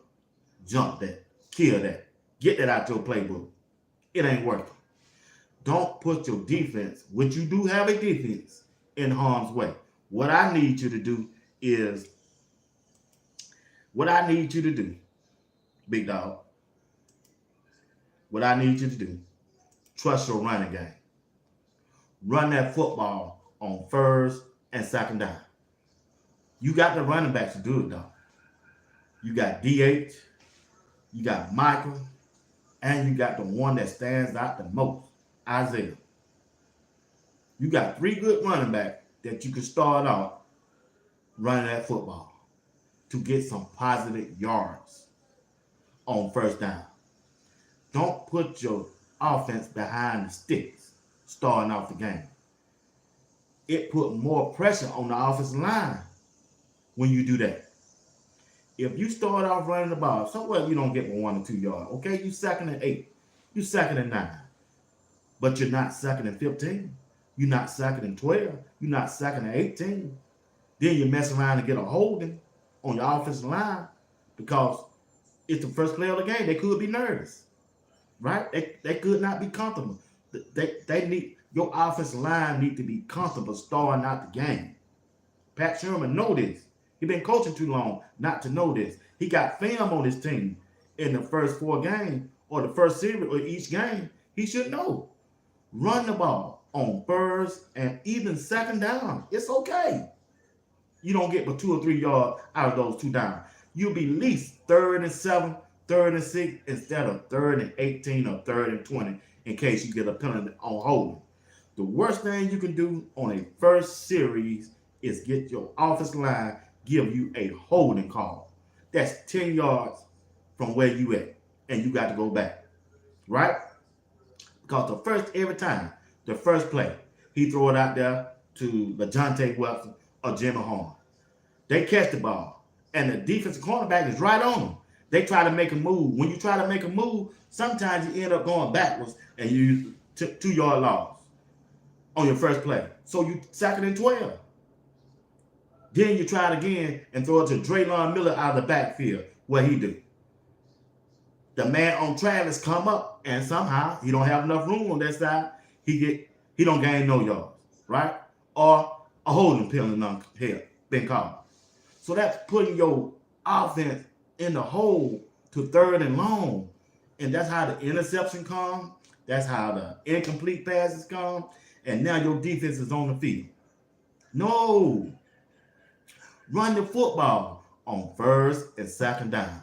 jump that, kill that, get that out your playbook. It ain't working. Don't put your defense, which you do have a defense, in harm's way. What I need you to do, big dog, trust your running game. Run that football on first and second down. You got the running backs to do it, though. You got DH, you got Michael, and you got the one that stands out the most, Isaiah. You got 3 good running backs that you can start off running that football to get some positive yards on first down. Don't put your offense behind the sticks starting off the game. It put more pressure on the offensive line when you do that. If you start off running the ball, so what, you don't get 1 or 2 yards. Okay, you 2nd and 8. You 2nd and 9. But you're not 2nd and 15. You're not 2nd and 12. You're not 2nd and 18. Then you mess around and get a holding on your offensive line because it's the first play of the game. They could be nervous, right? They could not be comfortable. They need, your offensive line need to be comfortable starting out the game. Pat Sherman know this. He been coaching too long not to know this. He got film on his team in the first 4 games or the first series or each game. He should know. Run the ball on first and even second down. It's okay. You don't get but 2 or 3 yards out of those 2 downs. You'll be at least 3rd and 7, 3rd and 6 instead of 3rd and 18 or 3rd and 20 in case you get a penalty on holding. The worst thing you can do on a first series is get your offensive line give you a holding call. That's 10 yards from where you at, and you got to go back, right? Because every time, the first play, he throw it out there to LaJohntay Webster or Jimmy Horn. They catch the ball, and the defensive cornerback is right on them. They try to make a move. When you try to make a move, sometimes you end up going backwards, and you 2-yard loss on your first play. So you 2nd and 12. Then you try it again and throw it to Draylon Miller out of the backfield. What he do? The man on Travis come up and somehow he don't have enough room on that side. He don't gain no yards, right? Or a holding penalty been called. So that's putting your offense in the hole to 3rd and long. And that's how the interception come. That's how the incomplete passes come. And now your defense is on the field. No. Run the football on first and second down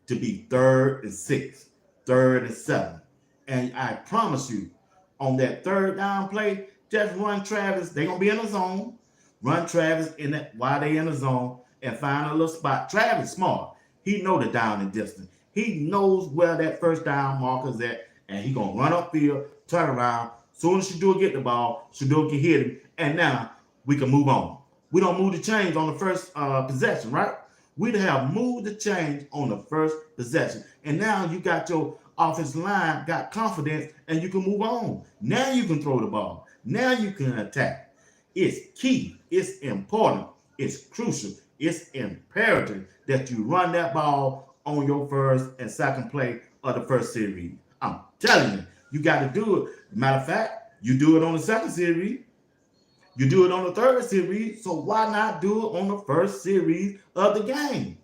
to be 3rd and 6, 3rd and 7. And I promise you, on that 3rd down play, just run Travis. They're going to be in the zone. Run Travis while they in the zone and find a little spot. Travis smart. He know the down and distance. He knows where that first down marker's at, and he going to run upfield, turn around. Soon as Shador get the ball, Shador can hit him, and now we can move on. We don't move the chains on the first possession, right? We'd have moved the chains on the first possession. And now you got your offensive line, got confidence, and you can move on. Now you can throw the ball. Now you can attack. It's key. It's important. It's crucial. It's imperative that you run that ball on your first and second play of the first series. I'm telling you, you got to do it. Matter of fact, you do it on the second series. You do it on the 3rd series, so why not do it on the 1st series of the game?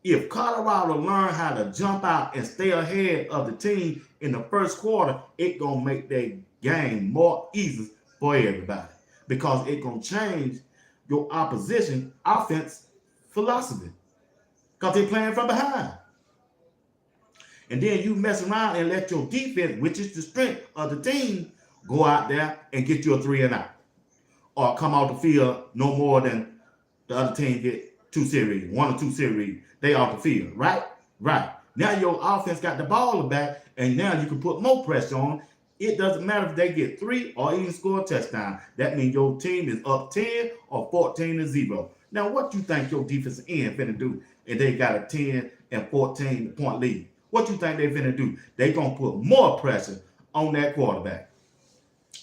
If Colorado learn how to jump out and stay ahead of the team in the first quarter, it's going to make their game more easy for everybody because it's going to change your opposition offense philosophy because they're playing from behind. And then you mess around and let your defense, which is the strength of the team, go out there and get you a 3 and out. Or come out the field no more than the other team get 2 series, 1 or 2 series. They off the field, right? Right. Now your offense got the ball back, and now you can put more pressure on. It doesn't matter if they get 3 or even score a touchdown. That means your team is up 10 or 14-0. Now, what you think your defensive end finna do if they got a 10 and 14 point lead? What you think they finna do? They gonna put more pressure on that quarterback.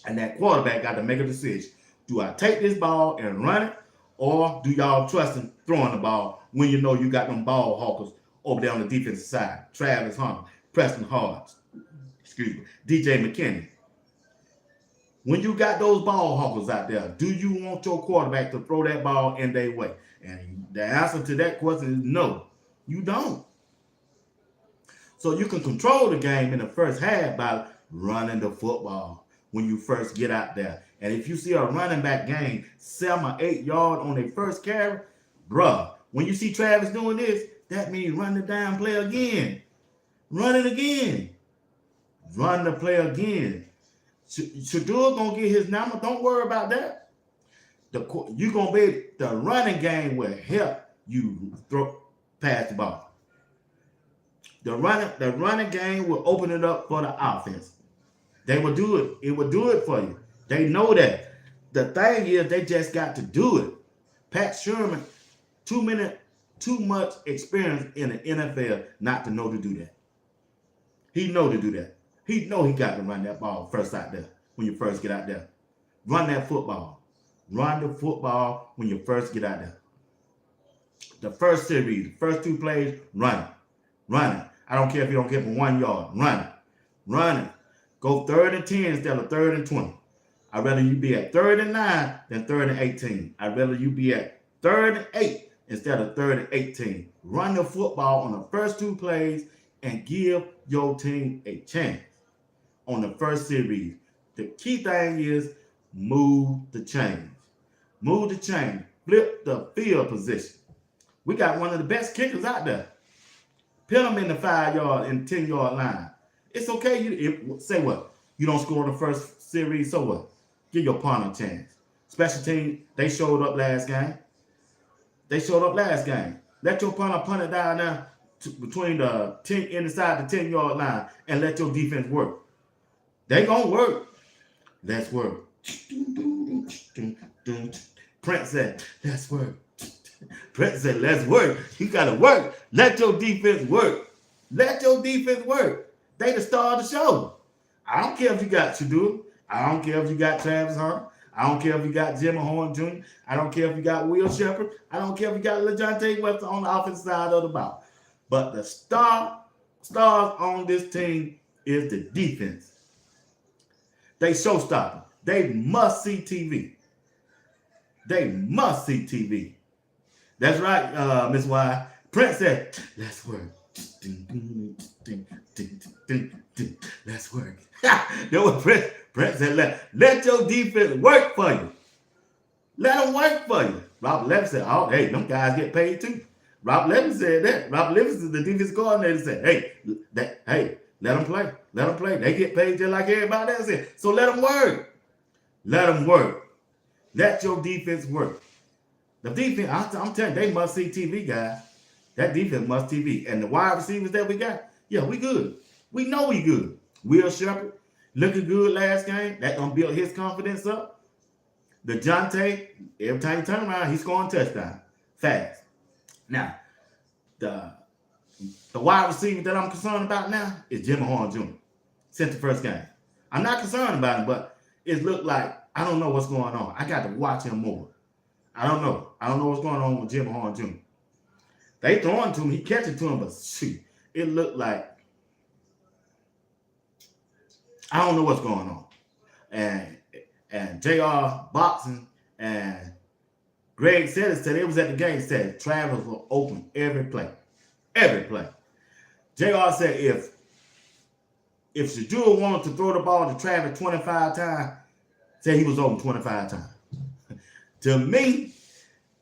And that quarterback got to make a decision. Do I take this ball and run it, or do y'all trust him throwing the ball when you know you got them ball hawkers over there on the defensive side? Travis Hunter, Preston Hart, DJ McKinney. When you got those ball hawkers out there, do you want your quarterback to throw that ball in their way? And the answer to that question is no, you don't. So you can control the game in the first half by running the football when you first get out there. And if you see a running back gain 7 or 8 yards on their first carry, bruh, when you see Travis doing this, that means run the damn play again. Run it again. Run the play again. Shadul gonna get his number. Don't worry about that. You gonna be the running game will help you pass the ball. The running game will open it up for the offense. They will do it. It will do it for you. They know that. The thing is, they just got to do it. Pat Sherman, too much experience in the NFL not to know to do that. He know to do that. He know he got to run that ball first out there when you first get out there. Run that football. Run the football when you first get out there. The first series, the first 2 plays, run it. Run it. I don't care if you don't get for 1 yard. Run it. Run it. Go 3rd and 10 instead of 3rd and 20. I'd rather you be at 3rd and 9 than 3rd and 18. I'd rather you be at 3rd and 8 instead of 3rd and 18. Run the football on the first 2 plays and give your team a chance on the first series. The key thing is move the chains. Move the chain. Flip the field position. We got one of the best kickers out there. Pin them in the 5-yard and 10-yard line. It's okay. Say what? You don't score the first series, so what? Give your opponent a chance. Special team, they showed up last game. Let your opponent punt it down there between the 10 inside the 10-yard line and let your defense work. They gonna work. Let's work. Prince said, let's work. Prince said, let's work. You gotta work. Let your defense work. Let your defense work. They the star of the show. I don't care if you got Shadul. I don't care if you got Travis Hunter. I don't care if you got Jimmy Horn Jr. I don't care if you got Will Shepard. I don't care if you got LeJohntay Webster on the offensive side of the ball. But the stars on this team is the defense. They showstopper. They must see TV. They must see TV. That's right, Miss Y. Prince said, let's work. Let's work. That was Prince said, let your defense work for you. Let them work for you. Rob Levin said, oh, hey, them guys get paid too. Rob Levin said that. Rob Levin is the defense coordinator, said, hey, let them play. Let them play. They get paid just like everybody else. So let them work. Let them work. Let your defense work. The defense, I'm telling you, they must see TV, guys. That defense must TV. And the wide receivers that we got, yeah, we good. We know we good. Will Shepard looking good last game. That gonna build his confidence up. LeJohntay, every time you turn around, he's scoring touchdown. Fast. Now, the wide receiver that I'm concerned about now is Jimmy Horn Jr. Since the first game. I'm not concerned about him, but it looked like I don't know what's going on. I got to watch him more. I don't know. I don't know what's going on with Jimmy Horn Jr. They throwing to him. He catching to him, but shoot, it looked like I don't know what's going on. And JR Boxing and Greg said it was at the game, said Travis will open every play. Every play. JR said if Shadul wanted to throw the ball to Travis 25 times, said he was open 25 times. To me,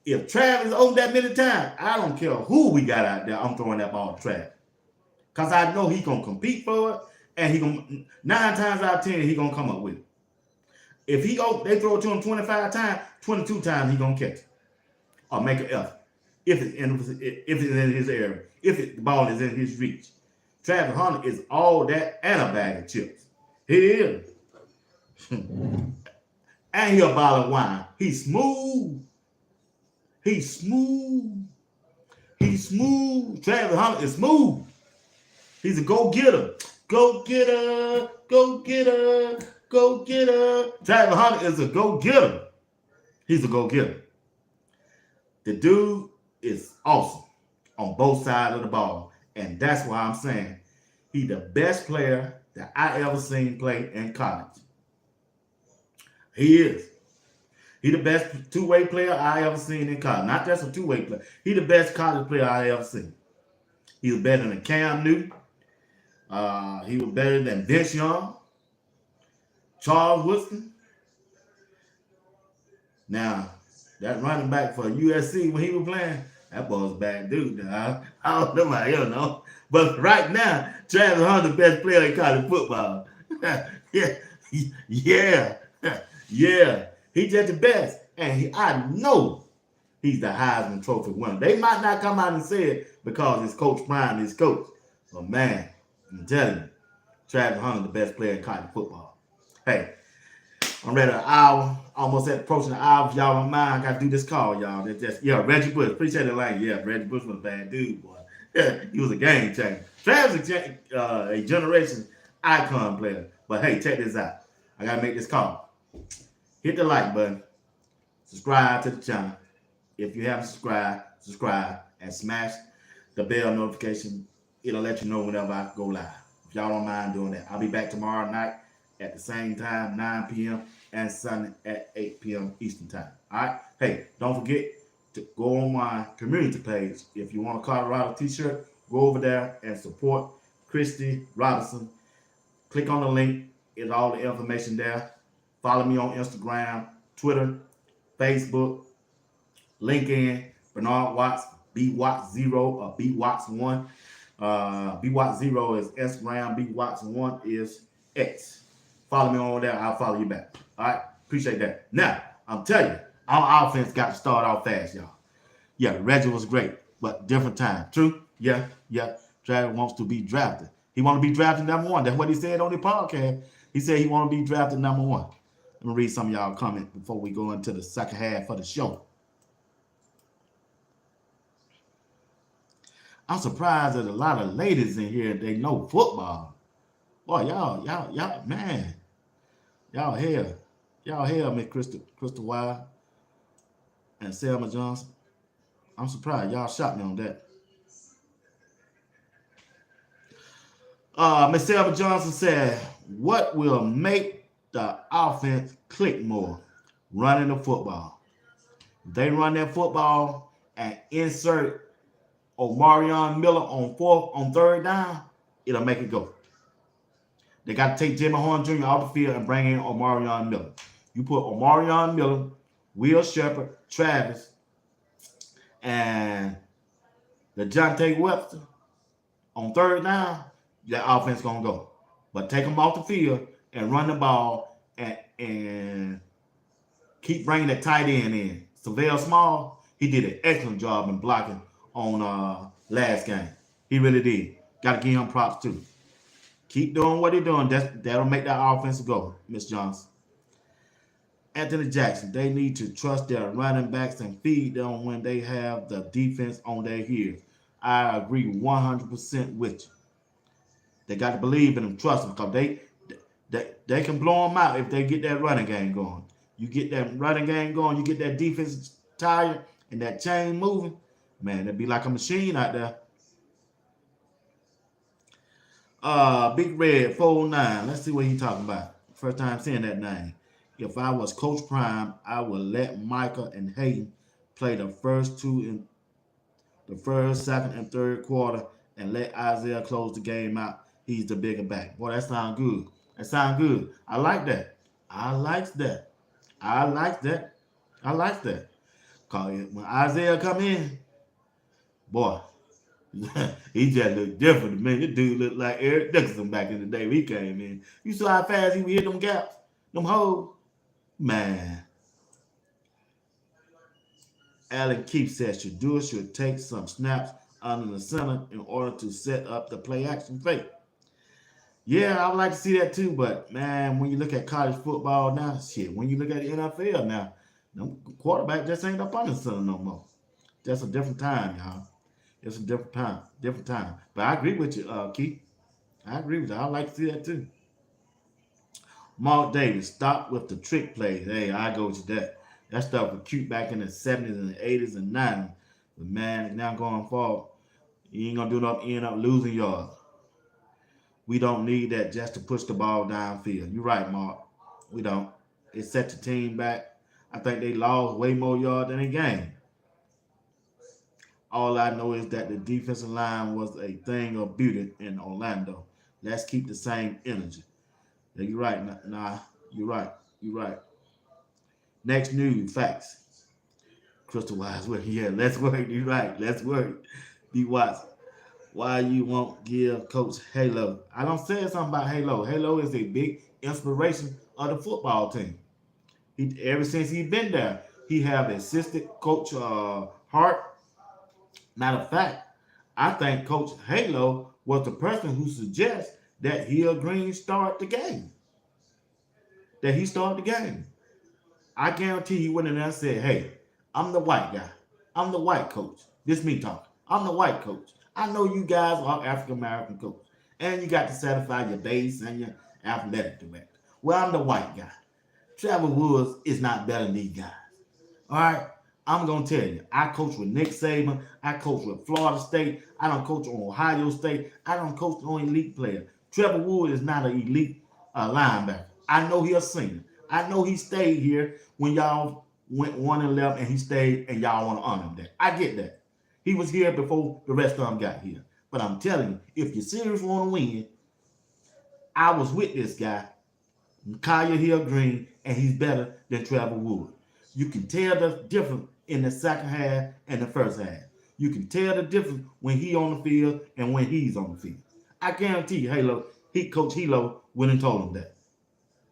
If Travis is open that many times, I don't care who we got out there, I'm throwing that ball to Travis. Because I know he's going to compete for it, and he gonna 9 times out of 10, he going to come up with it. If they throw it to him 25 times, 22 times he going to catch it or make an effort. If it's in his area, the ball is in his reach. Travis Hunter is all that and a bag of chips. He is. And he a bottle of wine. He's smooth. He's smooth. He's smooth. Travis Hunter is smooth. He's a go-getter. Go-getter. Go-getter. Go-getter. Travis Hunter is a go-getter. He's a go-getter. The dude is awesome on both sides of the ball. And that's why I'm saying he's the best player that I ever seen play in college. He is. He the best two-way player I ever seen in college. Not just a two-way player. He the best college player I ever seen. He was better than Cam Newton. He was better than Vince Young, Charles Woodson. Now, that running back for USC when he was playing, that boy was a bad dude. I don't know about him, no. But right now, Travis Hunter the best player in college football. Yeah. He's just the best. And I know he's the Heisman Trophy winner. They might not come out and say it because it's Coach Prime, his coach. But man, I'm telling you, Travis Hunter the best player in college football. Hey, I'm ready an hour. Almost approaching an hour. If y'all don't mind, I got to do this call, y'all. Reggie Bush. Appreciate it. Reggie Bush was a bad dude, boy. He was a game changer. Travis is a generation icon player. But hey, check this out. I got to make this call. Hit the like button. Subscribe to the channel. If you haven't subscribe and smash the bell notification. It'll let you know whenever I go live. If y'all don't mind doing that. I'll be back tomorrow night at the same time, 9 p.m. and Sunday at 8 p.m. Eastern time. All right? Hey, don't forget to go on my community page. If you want a Colorado t-shirt, go over there and support Christy Robinson. Click on the link. It's all the information there. Follow me on Instagram, Twitter, Facebook, LinkedIn, Bernard Watts, BWatts0 or BWatts1. BWatts0 is Instagram, BWatts1 is X. Follow me on there, I'll follow you back. All right, appreciate that. Now, I'm telling you, our offense got to start off fast, y'all. Yeah, Reggie was great, but different time. True? Yeah. Travis wants to be drafted. He want to be drafted number 1. That's what he said on the podcast. He said he want to be drafted number 1. Let me read some of y'all comments before we go into the second half of the show. I'm surprised that a lot of ladies in here, they know football. Boy, y'all, man. Y'all here, Miss Crystal Wild and Selma Johnson. I'm surprised y'all shot me on that. Miss Selma Johnson said, what will make the offense click more? Running the football. If they run that football and insert Omarion Miller on third down, it'll make it go. They got to take Jimmy Horn Jr. off the field and bring in Omarion Miller. You put Omarion Miller, Will Shepard, Travis, and DeJounte Webster on third down, that offense going to go. But take them off the field and run the ball and keep bringing that tight end in. Savell Small, he did an excellent job in blocking on last game. He really did. Got to give him props too. Keep doing what they're doing. That'll make that offense go, Miss Johnson. Anthony Jackson, they need to trust their running backs and feed them when they have the defense on their heels. I agree 100% with you. They got to believe in them, trust them, because they can blow them out if they get that running game going. You get that running game going, you get that defense tired and that chain moving, man, it'd be like a machine out there. Big Red 409. Let's see what he's talking about. First time seeing that name. If I was Coach Prime, I would let Micah and Hayden play the first two in the first, second, and third quarter and let Isaiah close the game out. He's the bigger back. Boy, that sounds good. That sounds good. I like that. When Isaiah come in, boy, he just looked different to me. This dude looked like Eric Dickerson back in the day when he came in. You saw how fast he would hit them gaps, them holes? Man. Allen Keefe says Shadua should take some snaps under the center in order to set up the play action fake. Yeah, I would like to see that too, but man, when you look at college football now, shit, when you look at the NFL now, no quarterback just ain't up on the center no more. That's a different time, y'all. It's a different time. But I agree with you, Keith. I agree with you. I'd like to see that too. Mark Davis, stop with the trick plays. Hey, I go with you that. That stuff was cute back in the 70s and the 80s and 90s. But man, now going forward, you ain't gonna do nothing, end up losing yards. We don't need that just to push the ball downfield. You're right, Mark. We don't. It set the team back. I think they lost way more yards than they gained. All I know is that the defensive line was a thing of beauty in Orlando. Let's keep the same energy. Yeah, you're right. Nah, you're right. You're right. Next news, facts. Crystal Wise, yeah, let's work. You're right. Let's work. B. Watson. Why you won't give Coach Halo? I don't say something about Halo. Halo is a big inspiration of the football team. Ever since he's been there, he have assisted Coach Hart. Matter of fact, I think Coach Halo was the person who suggests that Hill Green start the game. That he started the game. I guarantee he went in there and said, hey, I'm the white guy. I'm the white coach. This me talking. I'm the white coach. I know you guys are African American coach. And you got to satisfy your base and your athletic director. Well, I'm the white guy. Trevor Woods is not better than these guys. All right? I'm going to tell you. I coach with Nick Saban. I coach with Florida State. I don't coach on Ohio State. I don't coach on elite player. Trevor Woods is not an elite linebacker. I know he's a senior. I know he stayed here when y'all went 1-11 and he stayed and y'all want to honor him there. I get that. He was here before the rest of them got here. But I'm telling you, if you're serious want to win, I was with this guy, Kyle Hill Green, and he's better than Trevor Wood. You can tell the difference in the second half and the first half. You can tell the difference when he on the field and when he's on the field. I guarantee you, Coach Hilo went and told him that.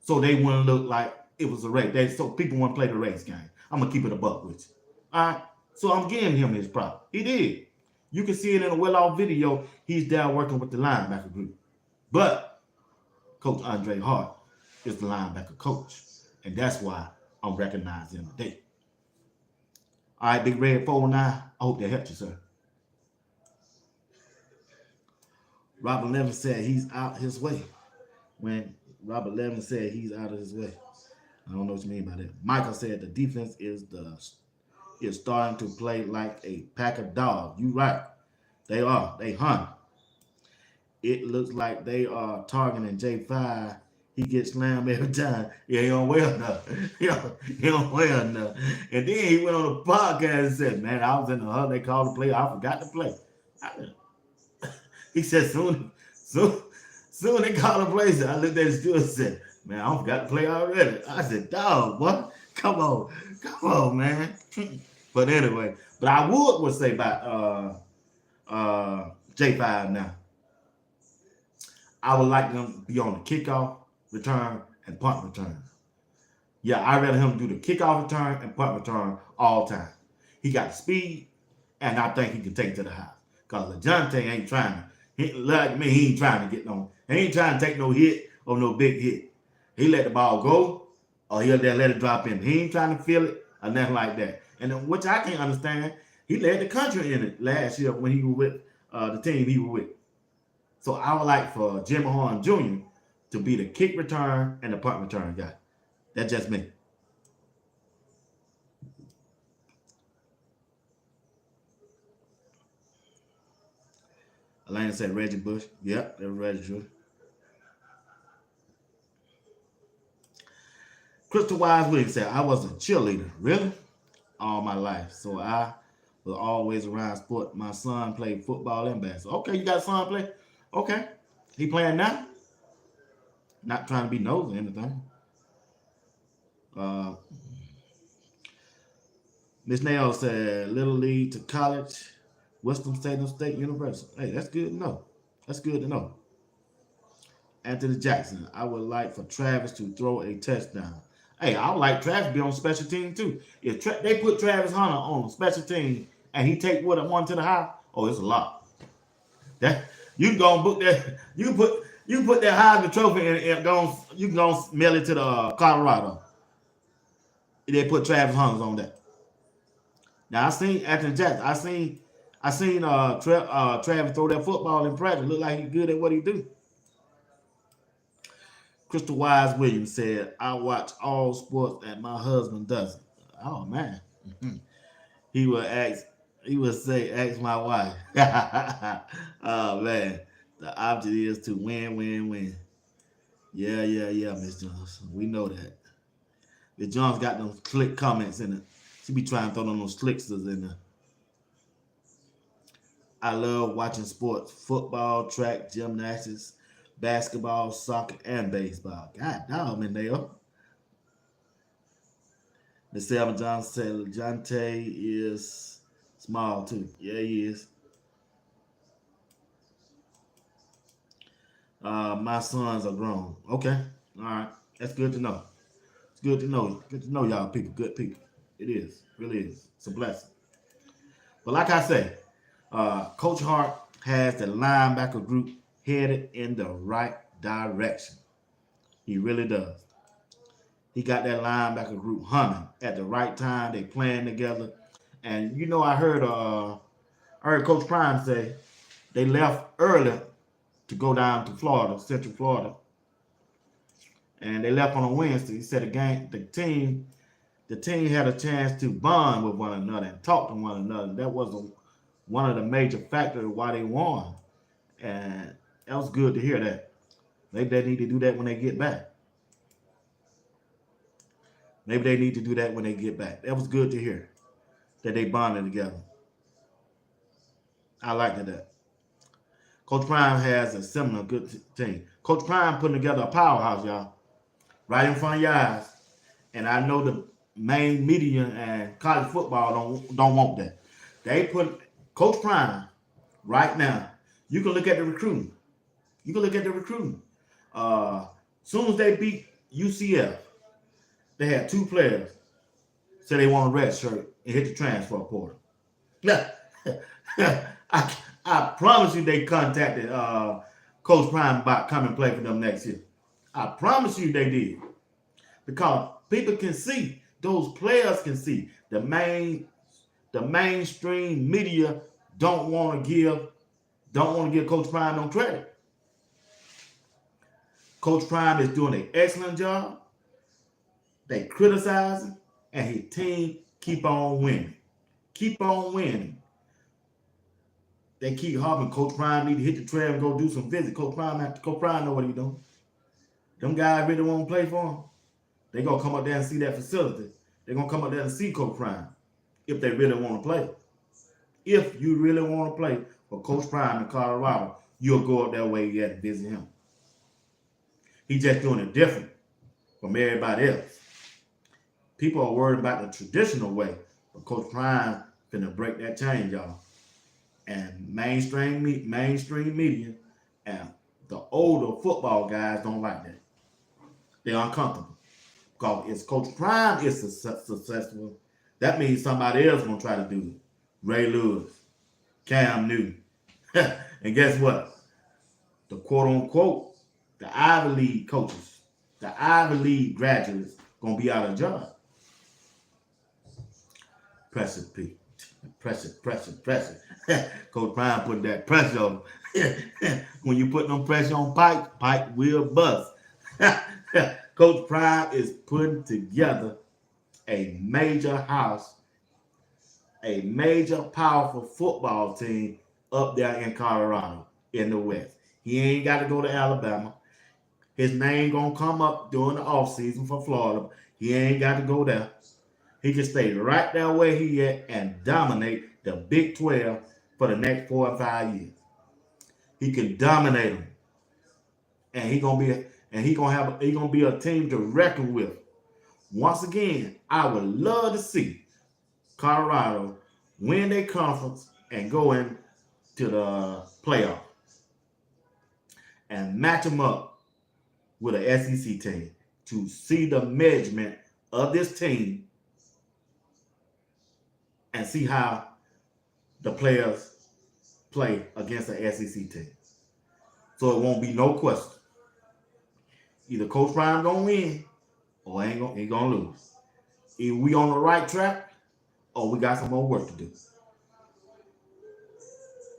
So they wouldn't look like it was a race. So people want to play the race game. I'm going to keep it a buck with you. All right? So I'm giving him his props. He did. You can see it in a well-off video. He's down working with the linebacker group. But Coach Andre Hart is the linebacker coach. And that's why I'm recognizing him today. All right, Big Red 409. I hope that helped you, sir. Robert Levin said he's out his way. When Robert Levin said he's out of his way. I don't know what you mean by that. Michael said the defense is starting to play like a pack of dogs. You right. They are. They hunt. It looks like they are targeting J5. He gets slammed every time. Yeah, he don't wear enough. He don't wear enough. And then he went on a podcast and said, man, I was in the hub. They called the play. I forgot to play. He said, soon they called the play. I looked at the studio and said, man, I forgot to play already. I said, dog, what? Come on, man. But anyway, but I would say about J5 now. I would like them to be on the kickoff return and punt return. Yeah, I'd rather him do the kickoff return and punt return all time. He got the speed, and I think he can take it to the house. Because LeJohn ain't trying to. He ain't trying to get no. He ain't trying to take no hit or no big hit. He let the ball go, or he'll then let it drop in. He ain't trying to feel it or nothing like that. And then, which I can't understand, he led the country in it last year when he was with the team he was with. So I would like for Jimmy Horn Jr. to be the kick return and the punt return guy. That's just me. Elena said Reggie Bush. Yep, that was Reggie Bush. Crystal Wise Williams said, I was a cheerleader, really, all my life. So I was always around sport. My son played football and basketball. Okay, you got a son play? Okay. He playing now? Not trying to be nosy or anything. Miss Nail said Little League to college, Western State University. Hey, that's good to know. That's good to know. Anthony Jackson, I would like for Travis to throw a touchdown. Hey, I would like Travis to be on special team too. If they put Travis Hunter on special team and he take one to the house, oh, it's a lot. That you can go and book that. You can put that Heisman trophy and go. You can go mail it to the Colorado. They put Travis Hunter on that. Now I seen Anthony Jackson. I seen Travis throw that football in practice. Look like he's good at what he do. Crystal Wise Williams said, I watch all sports and my husband doesn't. Oh man. He will ask my wife. Oh man. The object is to win, win, win. Yeah, Miss Jones. We know that. Miss Jones got those click comments in it. She be trying to throw those clicksters in there. I love watching sports, football, track, gymnastics, basketball, soccer, and baseball. God damn, man, they are. Miss Selma Johnson said Jonte is small too. Yeah, he is. My sons are grown. Okay. All right. That's good to know. It's good to know. Good to know y'all people. Good people. It is. It really is. It's a blessing. But like I said, Coach Hart has the linebacker group headed in the right direction. He really does. He got that linebacker group humming at the right time. They playing together. And you know, I heard Coach Prime say they left early to go down to Florida, Central Florida. And they left on a Wednesday. He said the team had a chance to bond with one another and talk to one another. That was one of the major factors why they won. And that was good to hear that. Maybe they need to do that when they get back. Maybe they need to do that when they get back. That was good to hear that they bonded together. I liked that. Coach Prime has a similar good team. Coach Prime putting together a powerhouse, y'all, right in front of your eyes. And I know the main media and college football don't want that. They put Coach Prime right now. You can look at the recruiting. Soon as they beat UCF, they had two players say they want a red shirt and hit the transfer portal. I promise you they contacted Coach Prime about coming play for them next year. I promise you they did. Because people can see, those players can see. The mainstream media don't want to give Coach Prime no credit. Coach Prime is doing an excellent job. They criticize him, and his team keep on winning. Keep on winning. They keep harping. Coach Prime need to hit the trail and go do some visits. Coach Prime know what he's doing. Them guys really want to play for him. They're going to come up there and see that facility. They're going to come up there and see Coach Prime if they really want to play. If you really want to play for Coach Prime in Colorado, you'll go up that way and visit him. He's just doing it different from everybody else. People are worried about the traditional way, but Coach Prime finna break that chain, y'all. And mainstream media and the older football guys don't like that. They're uncomfortable. Because if Coach Prime is successful, that means somebody else gonna try to do it. Ray Lewis, Cam Newton. And guess what? The quote-unquote, the Ivy League coaches, the Ivy League graduates gonna be out of job. Pressure, Pete. Pressure. Coach Prime put that pressure on. When you put no pressure on Pike will bust. Coach Prime is putting together a major house, a major powerful football team up there in Colorado in the West. He ain't got to go to Alabama. His name gonna come up during the offseason for Florida. He ain't got to go there. He can stay right there where he at and dominate the Big 12 for the next 4 or 5 years. He can dominate them, and he gonna be a team to reckon with. Once again, I would love to see Colorado win their conference and go into the playoff and match them up with an SEC team to see the measurement of this team and see how the players play against an SEC team. So it won't be no question. Either Coach Prime gonna win or he gonna lose. Either we on the right track or we got some more work to do.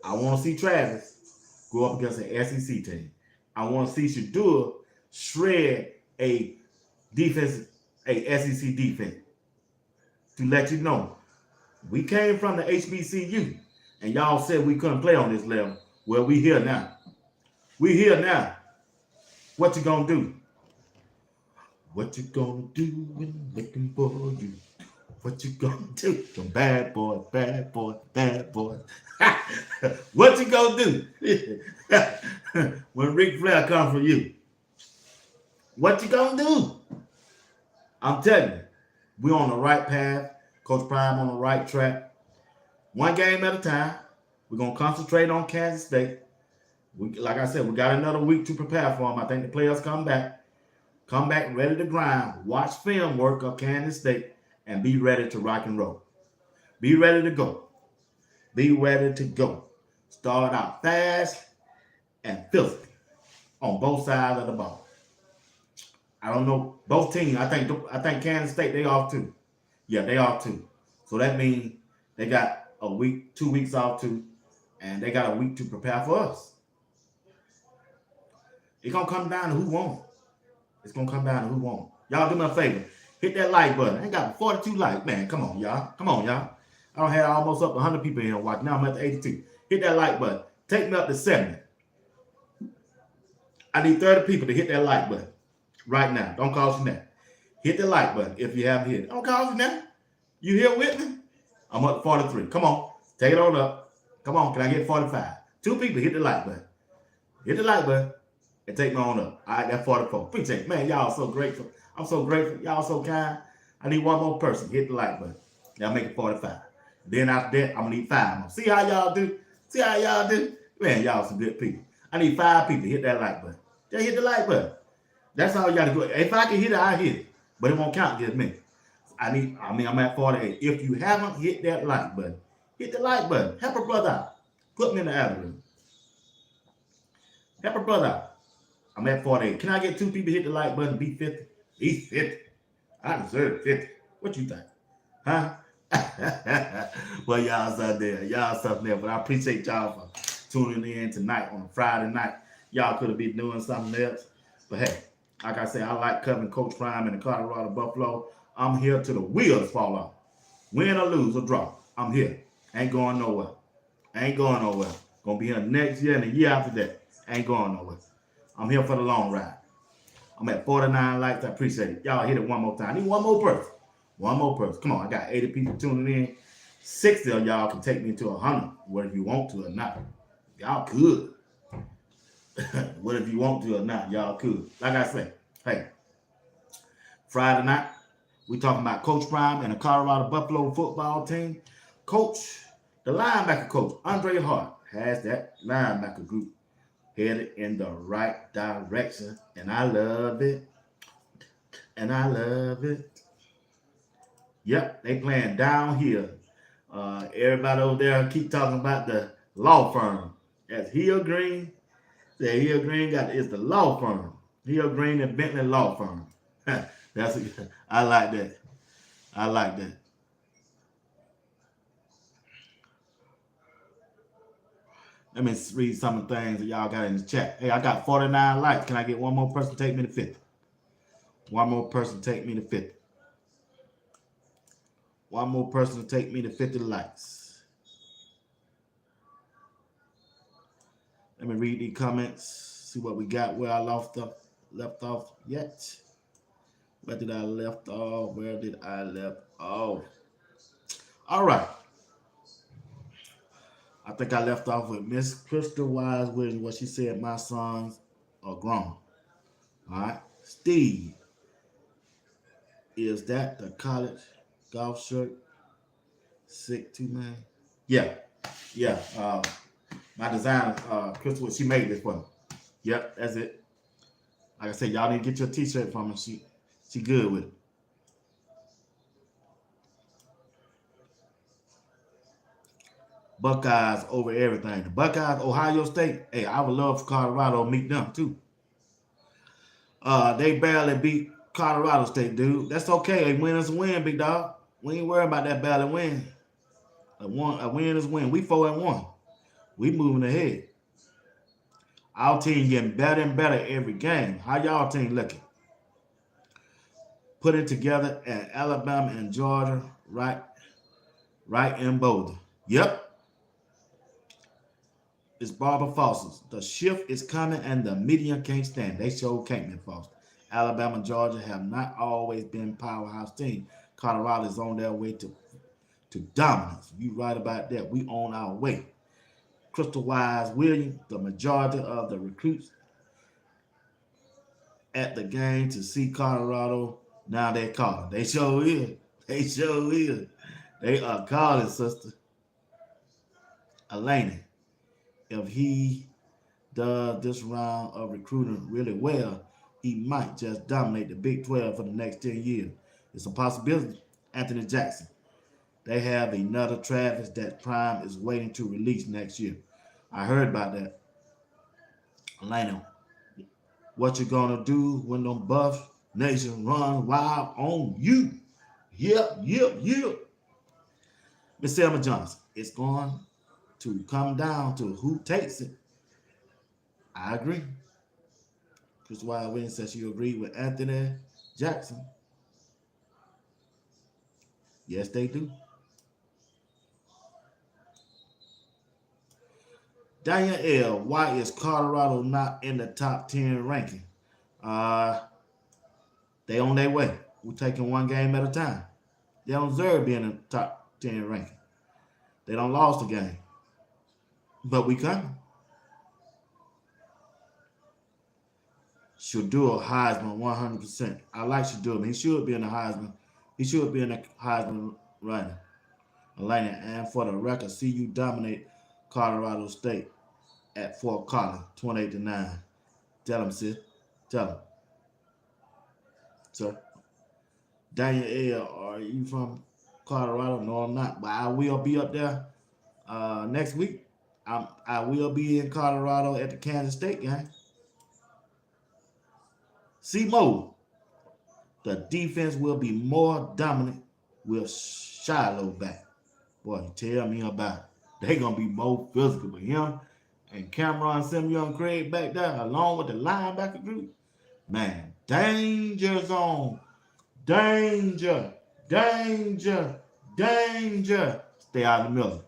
I want to see Travis go up against an SEC team. I want to see Shadua shred a defense, a SEC defense, to let you know we came from the HBCU and y'all said we couldn't play on this level. Well, we here now. We here now. What you gonna do? What you gonna do when looking for you? What you gonna do? Some bad boys, bad boys, bad boys. What you gonna do when Ric Flair comes for you? What you gonna do? I'm telling you, we're on the right path. Coach Prime on the right track. One game at a time. We're gonna concentrate on Kansas State. Like I said, we got another week to prepare for them. I think the players come back ready to grind, watch film work of Kansas State, and be ready to rock and roll. Be ready to go. Be ready to go. Start out fast and filthy on both sides of the ball. I don't know both teams. I think Kansas State, they off too. Yeah, they off too. So that means they got a week, 2 weeks off too, and they got a week to prepare for us. It's gonna come down to who won. It's gonna come down to who won. Y'all do me a favor. Hit that like button. I ain't got 42 likes. Man, come on, y'all. Come on, y'all. I don't have almost up to 100 people in here watching. Now I'm at the 82. Hit that like button. Take me up to 70. I need 30 people to hit that like button right now. Don't cost you that. Hit the like button if you haven't hit it. Don't cost you that. You here with me? I'm up to 43. Come on. Take it on up. Come on. Can I get 45? 2 people hit the like button. Hit the like button and take me on up. All right, that's 44. Appreciate it. Man, y'all so grateful. I'm so grateful. Y'all so kind. I need one more person. Hit the like button. Y'all make it 45. Then after that, I'm going to need 5 more. See how y'all do? See how y'all do? Man, y'all some good people. I need 5 people to hit that like button. Just hit the like button. That's all you got to do. If I can hit it, I'll hit it. But it won't count against me. I'm at 48. If you haven't hit that like button, hit the like button. Help a brother out. Put me in the algorithm. Help a brother out. I'm at 48. Can I get 2 people to hit the like button? Be 50. He's 50. I deserve 50. What you think? Huh? Well, y'all something there. Y'all something there. But I appreciate y'all for tuning in tonight on a Friday night. Y'all could have been doing something else. But hey, like I said, I like covering Coach Prime and the Colorado Buffalo. I'm here till the wheels fall off. Win or lose or draw, I'm here. Ain't going nowhere. Ain't going nowhere. Gonna be here next year and the year after that. Ain't going nowhere. I'm here for the long ride. I'm at 49 likes. I appreciate it. Y'all hit it one more time. I need one more person. One more person. Come on, I got 80 people tuning in. 60 of y'all can take me to 100, whether you want to or not. Y'all could. Whether you want to or not, y'all could. Like I said, hey, Friday night, we talking about Coach Prime and the Colorado Buffalo football team. Coach, the linebacker coach, Andre Hart, has that linebacker group headed in the right direction. And I love it. And I love it. Yep, they playing downhill. Everybody over there keep talking about the law firm. That's Hill Green. That Hill Green is the law firm. Hill Green and Bentley law firm. I like that. I like that. Let me read some of the things that y'all got in the chat. Hey, I got 49 likes. Can I get one more person to take me to 50? One more person to take me to 50. One more person to take me to 50 likes. Let me read these comments. See what we got. Where I left off yet. Where did I left off? Where did I left off? All right. I think I left off with Miss Crystal Wise with what she said. My sons are grown. All right. Steve. Is that the college golf shirt? 6 2 man. Yeah, yeah. My designer, Crystal, she made this for me. Yep, that's it. Like I said, y'all need to get your T-shirt from her. She good with it. Buckeyes over everything. The Buckeyes, Ohio State. Hey, I would love for Colorado to meet them too. They barely beat Colorado State, dude. That's okay. A win is a win, big dog. We ain't worried about that barely win. A win is a win. We 4-1. We moving ahead. Our team getting better and better every game. How y'all team looking? Put it together at Alabama and Georgia, right in Boulder. Yep. It's Barbara Foster's. The shift is coming and the media can't stand. They sure can't be Foster. Alabama and Georgia have not always been powerhouse teams. Colorado is on their way to dominance. You right about that. We on our way. Crystal Wise Williams, the majority of the recruits at the game to see Colorado, now they're calling. They sure is. They sure is. They are calling, sister. Elena, if he does this round of recruiting really well, he might just dominate the Big 12 for the next 10 years. It's a possibility. Anthony Jackson. They have another Travis that Prime is waiting to release next year. I heard about that. Elena, what you gonna do when them Buffs Nation run wild on you? Yep. Miss Selma Johnson, it's going to come down to who takes it. I agree. Chris Wild Williams says you agree with Anthony Jackson. Yes, they do. Daniel L. Why is Colorado not in the top 10 ranking? They on their way. We're taking one game at a time. They don't deserve being in the top 10 ranking. They don't lost the game. But we coming. Shadua Heisman 100%. I like Shadua. He should be in the Heisman. He should be in the Heisman running. Elena, and for the record, CU dominate Colorado State at Fort Collins, 28-9. Tell him, sis. Tell him. Sir. Daniel L., are you from Colorado? No, I'm not. But I will be up there next week. I will be in Colorado at the Kansas State game. C-Mo, the defense will be more dominant with Shiloh back. Boy, tell me about it. They're going to be more physical with him and Cameron Simeon Craig back there along with the linebacker group. Man, danger zone. Danger. Stay out of the middle.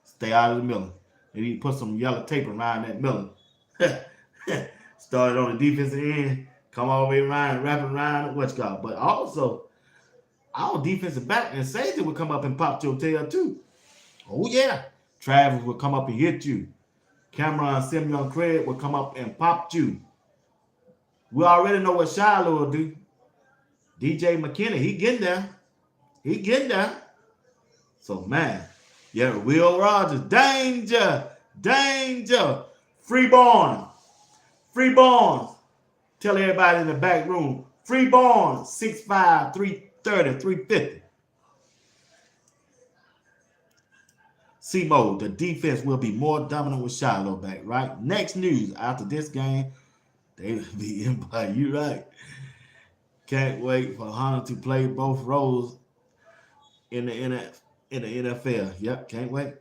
Stay out of the middle. They need to put some yellow tape around that middle. Started on the defensive end, come all the way around, wrap around, what's called. But also, our defensive back and safety would come up and pop your tail too. Oh yeah. Travis will come up and hit you. Cameron Simeon Craig will come up and pop you. We already know what Shiloh will do. DJ McKinney, he getting there. So man, yeah, Will Rogers, danger. Free Barnes. Tell everybody in the back room. Free Barnes, 6'5", 330, 350. C-Mo, the defense will be more dominant with Shiloh back, right? Next news, after this game, they will be in by you, right? Can't wait for Hunter to play both roles in the NFL. Yep, can't wait.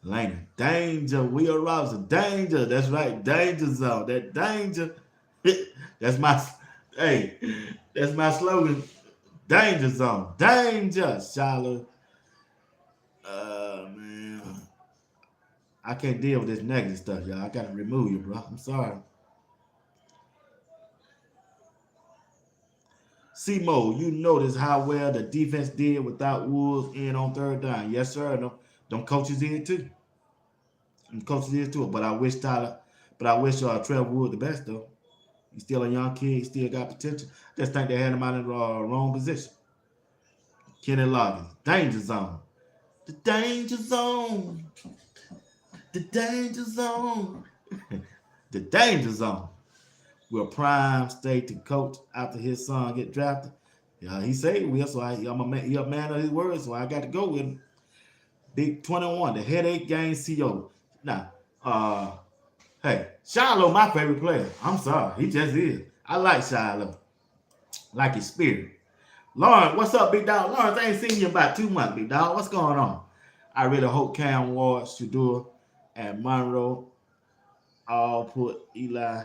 Lane, danger. Will Robinson, danger. That's right, danger zone. That danger. That's my slogan. Danger zone. Danger, Shiloh. Man, I can't deal with this negative stuff, y'all. I gotta remove you, bro. I'm sorry. C-Mo, you notice how well the defense did without Woods in on third down. Yes, sir. Them coaches did too. But I wish Trevor Wood the best though. He's still a young kid. He still got potential. Just think they had him out in the wrong position. Kenny Loggins, danger zone. The danger zone. The danger zone. The danger zone. Will Prime stay to coach after his son get drafted? Yeah, he said he will, so he a man of his word, so I got to go with him. Big 21, the headache game CO. Now, hey, Shiloh, my favorite player. I'm sorry, he just is. I like Shiloh, like his spirit. Lawrence, what's up, big dog? Lawrence, I ain't seen you in about 2 months, big dog. What's going on? I really hope Cam Ward, Shador, and Monroe all pull a Eli.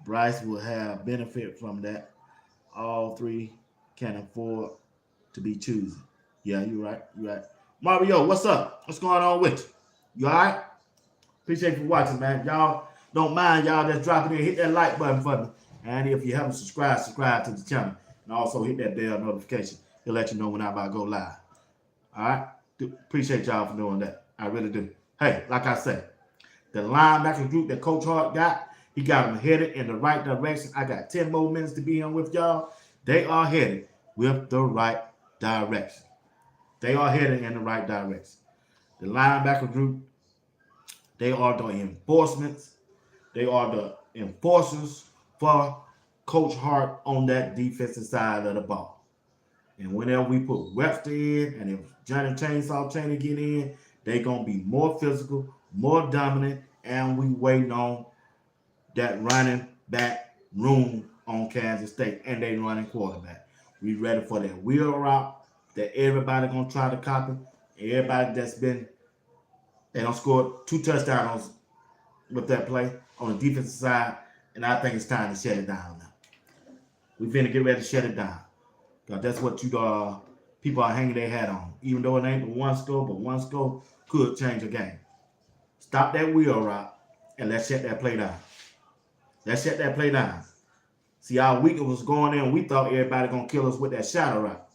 Bryce will have benefit from that. All three can afford to be choosing. Yeah, you're right. You're right. Mario, what's up? What's going on with you? You all right? Appreciate you for watching, man. Y'all don't mind y'all just dropping in. Hit that like button for me. And if you haven't subscribed, subscribe to the channel. And also hit that bell notification. It'll let you know when I'm about to go live. All right? Appreciate y'all for doing that. I really do. Hey, like I said, the linebacker group that Coach Hart got, he got them headed in the right direction. I got 10 more minutes to be on with y'all. They are headed with the right direction. They are headed in the right direction. The linebacker group, they are the enforcements. They are the enforcers for Coach Hart on that defensive side of the ball. And whenever we put Webster in, and if Johnny Chainsaw Chaney get in, they're going to be more physical, more dominant, and we waiting on that running back room on Kansas State, and they running quarterback. We ready for that wheel route that everybody going to try to copy. Everybody they don't score 2 touchdowns with that play on the defensive side, and I think it's time to shut it down now. We finna get ready to shut it down. Because that's what people are hanging their hat on. Even though it ain't but one score, but one score could change a game. Stop that wheel route, and let's shut that play down. Let's shut that play down. See how weak it was going in. We thought everybody going to kill us with that shadow route.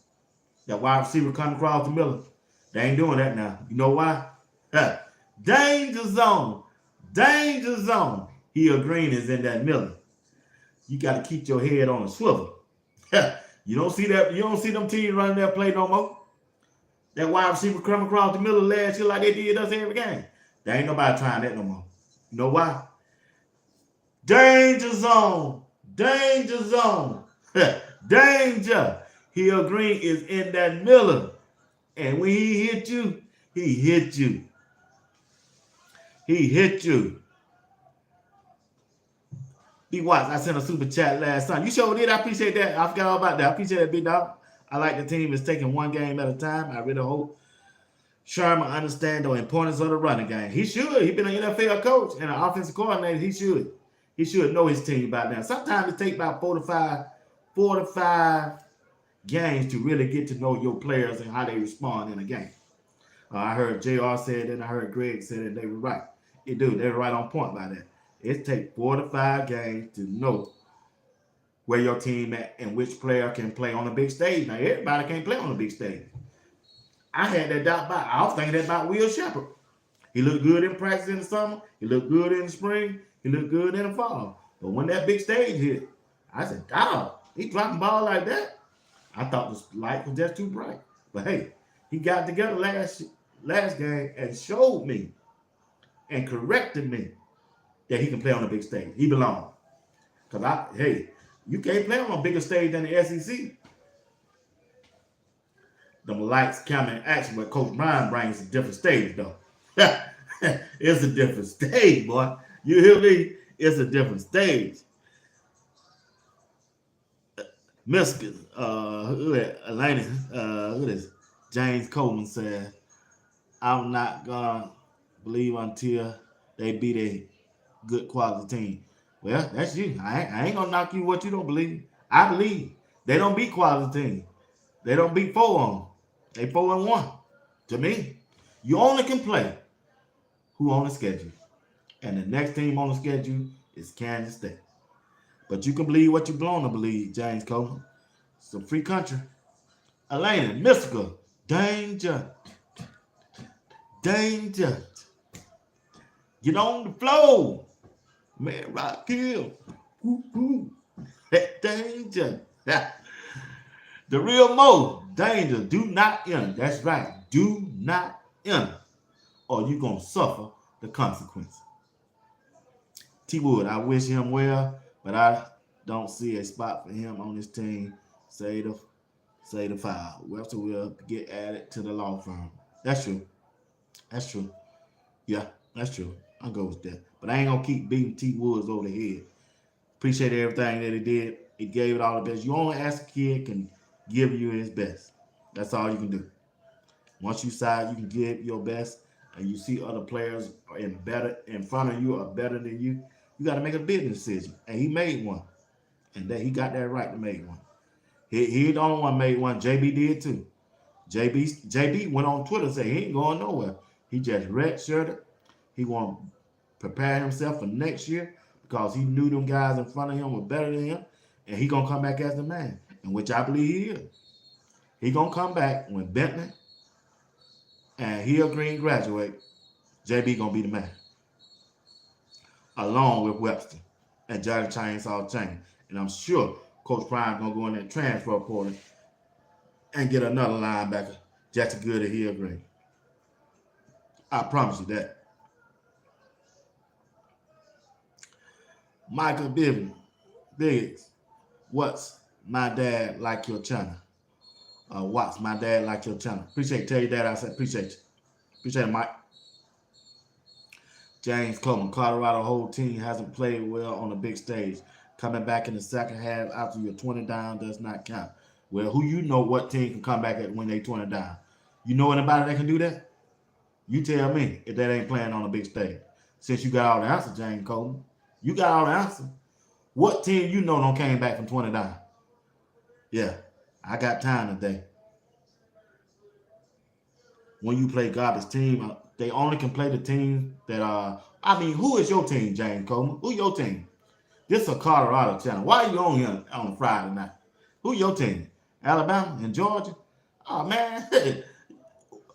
That wide receiver coming across the middle. They ain't doing that now. You know why? Danger zone. Danger zone. Hill Green is in that middle. You got to keep your head on a swivel. You don't see that. You don't see them teams running that play no more. That wide receiver coming across the middle last year like they did us every game. There ain't nobody trying that no more. You know why? Danger zone. Danger zone. Danger. Hill Green is in that middle. And when he hit you, he hit you. He hit you. B Watts, I sent a super chat last time. You sure did. I appreciate that. I forgot all about that. I appreciate that, big dog. I like the team is taking one game at a time. I really hope Sherman understands the importance of the running game. He should. He's been an NFL coach and an offensive coordinator. He should. He should know his team by now. Sometimes it takes about 4 to 5 games to really get to know your players and how they respond in a game. I heard JR said it, and I heard Greg said it, and they were right. They were right on point by that. It takes 4 to 5 games to know where your team at and which player can play on the big stage. Now, everybody can't play on the big stage. I had that doubt about. I was thinking that about Will Shepherd. He looked good in practice in the summer. He looked good in the spring. He looked good in the fall. But when that big stage hit, I said, dog, he dropping ball like that? I thought the light was just too bright. But hey, he got together last game and showed me and corrected me that he can play on the big stage. He belongs. Because you can't play on a bigger stage than the SEC. Them lights, camera, and action, but Coach Brian brings a different stage, though. It's a different stage, boy. You hear me? It's a different stage. Michigan, who is James Coleman said, I'm not gonna believe until they beat a good quality team. Well, that's you. I ain't gonna knock you what you don't believe. I believe they don't beat quality teams. They don't beat 4 on them. They 4-1. To me, you only can play who on the schedule, and the next team on the schedule is Kansas State. But you can believe what you're blown to believe, James Coleman. It's a free country. Elena, mystical, danger, danger. Get on the floor, man. Rock kill, woo. Danger. The real Mo, danger, do not enter. That's right, do not enter, or you're going to suffer the consequence. T Wood, I wish him well, but I don't see a spot for him on this team. Say the file. Webster will get added to the law firm. That's true. That's true. Yeah, that's true. I'll go with that. But I ain't gonna keep beating T Woods over the head. Appreciate everything that he did. He gave it all the best. You only ask a kid can give you his best. That's all you can do. Once you decide you can give your best, and you see other players are in front of you are better than you, you got to make a business decision. And he made one, and that he got that right to make one. He the only one made one. JB did too. JB went on Twitter and said he ain't going nowhere. He just redshirted. He want to prepare himself for next year because he knew them guys in front of him were better than him, and he gonna come back as the man, and which I believe he is. He gonna come back when Bentley and Hill Green graduate. JB gonna be the man, along with Webster and Johnny Chainsaw Chaney. And I'm sure Coach Prime gonna go in that transfer portal and get another linebacker just as good as Hill Green. I promise you that. Michael Biggs, what's my dad like your channel? What's my dad like your channel? Appreciate you. Tell your dad I said appreciate you. Appreciate it, Mike. James Coleman, Colorado whole team hasn't played well on the big stage. Coming back in the second half after you're 20 down does not count. Well, who you know what team can come back when they 20 down? You know anybody that can do that? You tell me if that ain't playing on the big stage. Since you got all the answers, James Coleman. You got all the answers. What team you know don't came back from 20 down? Yeah, I got time today. When you play garbage team, they only can play the team that are. I mean, who is your team, James Coleman? Who your team? This is a Colorado channel. Why are you on here on a Friday night? Who your team? Alabama and Georgia? Oh man,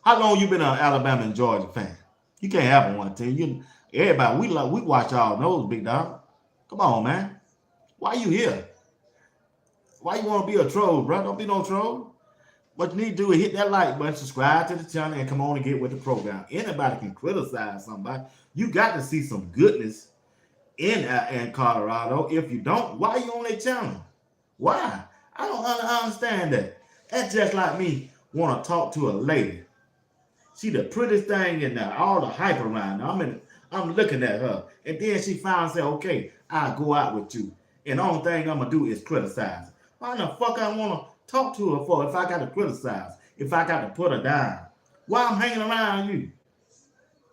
how long you been an Alabama and Georgia fan? You can't have one team. Everybody, we watch all those, big dog. Come on, man. Why you here? Why you want to be a troll, bro? Don't be no troll. What you need to do is hit that like button, subscribe to the channel, and come on and get with the program. Anybody can criticize somebody. You got to see some goodness in Colorado. If you don't, why you on their channel? Why? I don't understand that. That's just like me want to talk to a lady. She the prettiest thing in there, all the hype around her. I'm looking at her. And then she finally say, okay, I'll go out with you. And the only thing I'm going to do is criticize her. Why the fuck I want to talk to her for if I got to criticize? If I got to put her down? Why I'm hanging around you?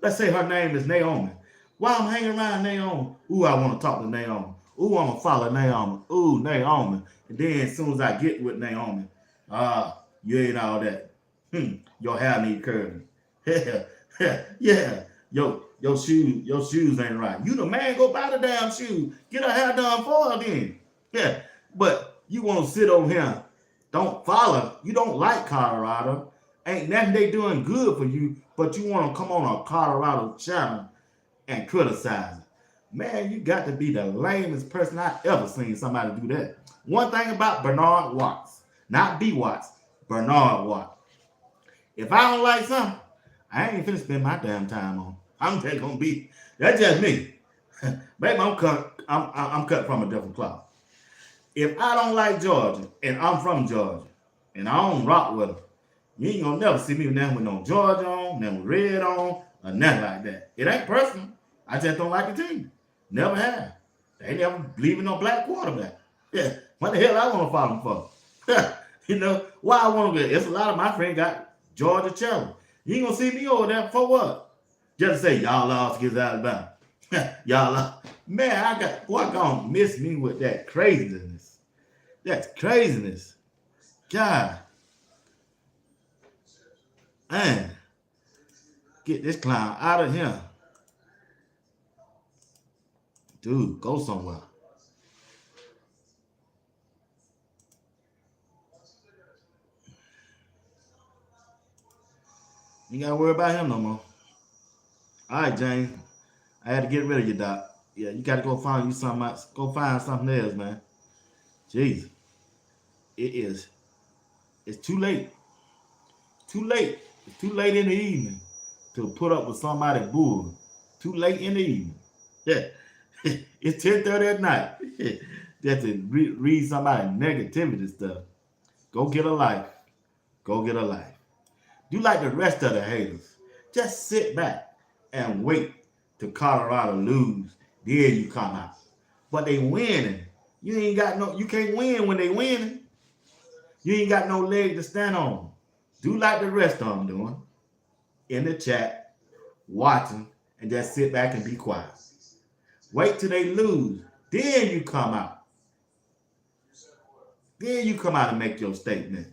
Let's say her name is Naomi. Why I'm hanging around Naomi? Ooh, I want to talk to Naomi. Ooh, I'm going to follow Naomi. Ooh, Naomi. And then as soon as I get with Naomi, you ain't all that. Your hair need curling. Yeah. Your shoes ain't right. You the man, go buy the damn shoes. Get her hair done for her then. Yeah. But you want to sit over here. Don't follow. You don't like Colorado. Ain't nothing they doing good for you, but you want to come on a Colorado channel and criticize it. Man, you got to be the lamest person I ever seen somebody do that. One thing about Bernard Watts, not B. Watts, Bernard Watts. If I don't like something, I ain't finna spend my damn time on. I'm just gonna be. That's just me. Baby, I'm cut from a different cloth. If I don't like Georgia and I'm from Georgia and I don't rock with them, you ain't gonna never see me with no Georgia on, nothing with red on, or nothing like that. It ain't personal. I just don't like the team. Never have. They never believe in no black quarterback. Yeah. What the hell I want to follow them for? You know, why I want to get. It's a lot of my friends got Georgia challenge. You ain't gonna see me over there for what? Just to say y'all lost against Alabama. Y'all lost. Man, I gonna miss me with that craziness. That's craziness. God. Man. Get this clown out of here. Dude, go somewhere. You gotta worry about him no more. All right, James. I had to get rid of you, Doc. Yeah, you gotta go find you something else. Go find something else, man. Jeez. It is It's too late. Too late. It's too late in the evening to put up with somebody bull. Too late in the evening. Yeah. It's 10:30 at night. Just to read somebody negativity stuff. Go get a life. Go get a life. Do like the rest of the haters. Just sit back and wait till Colorado lose. Then you come out. But they winning. You can't win when they winning. You ain't got no leg to stand on. Do like the rest of them doing. In the chat, watching, and just sit back and be quiet. Wait till they lose. Then you come out. Then you come out and make your statement.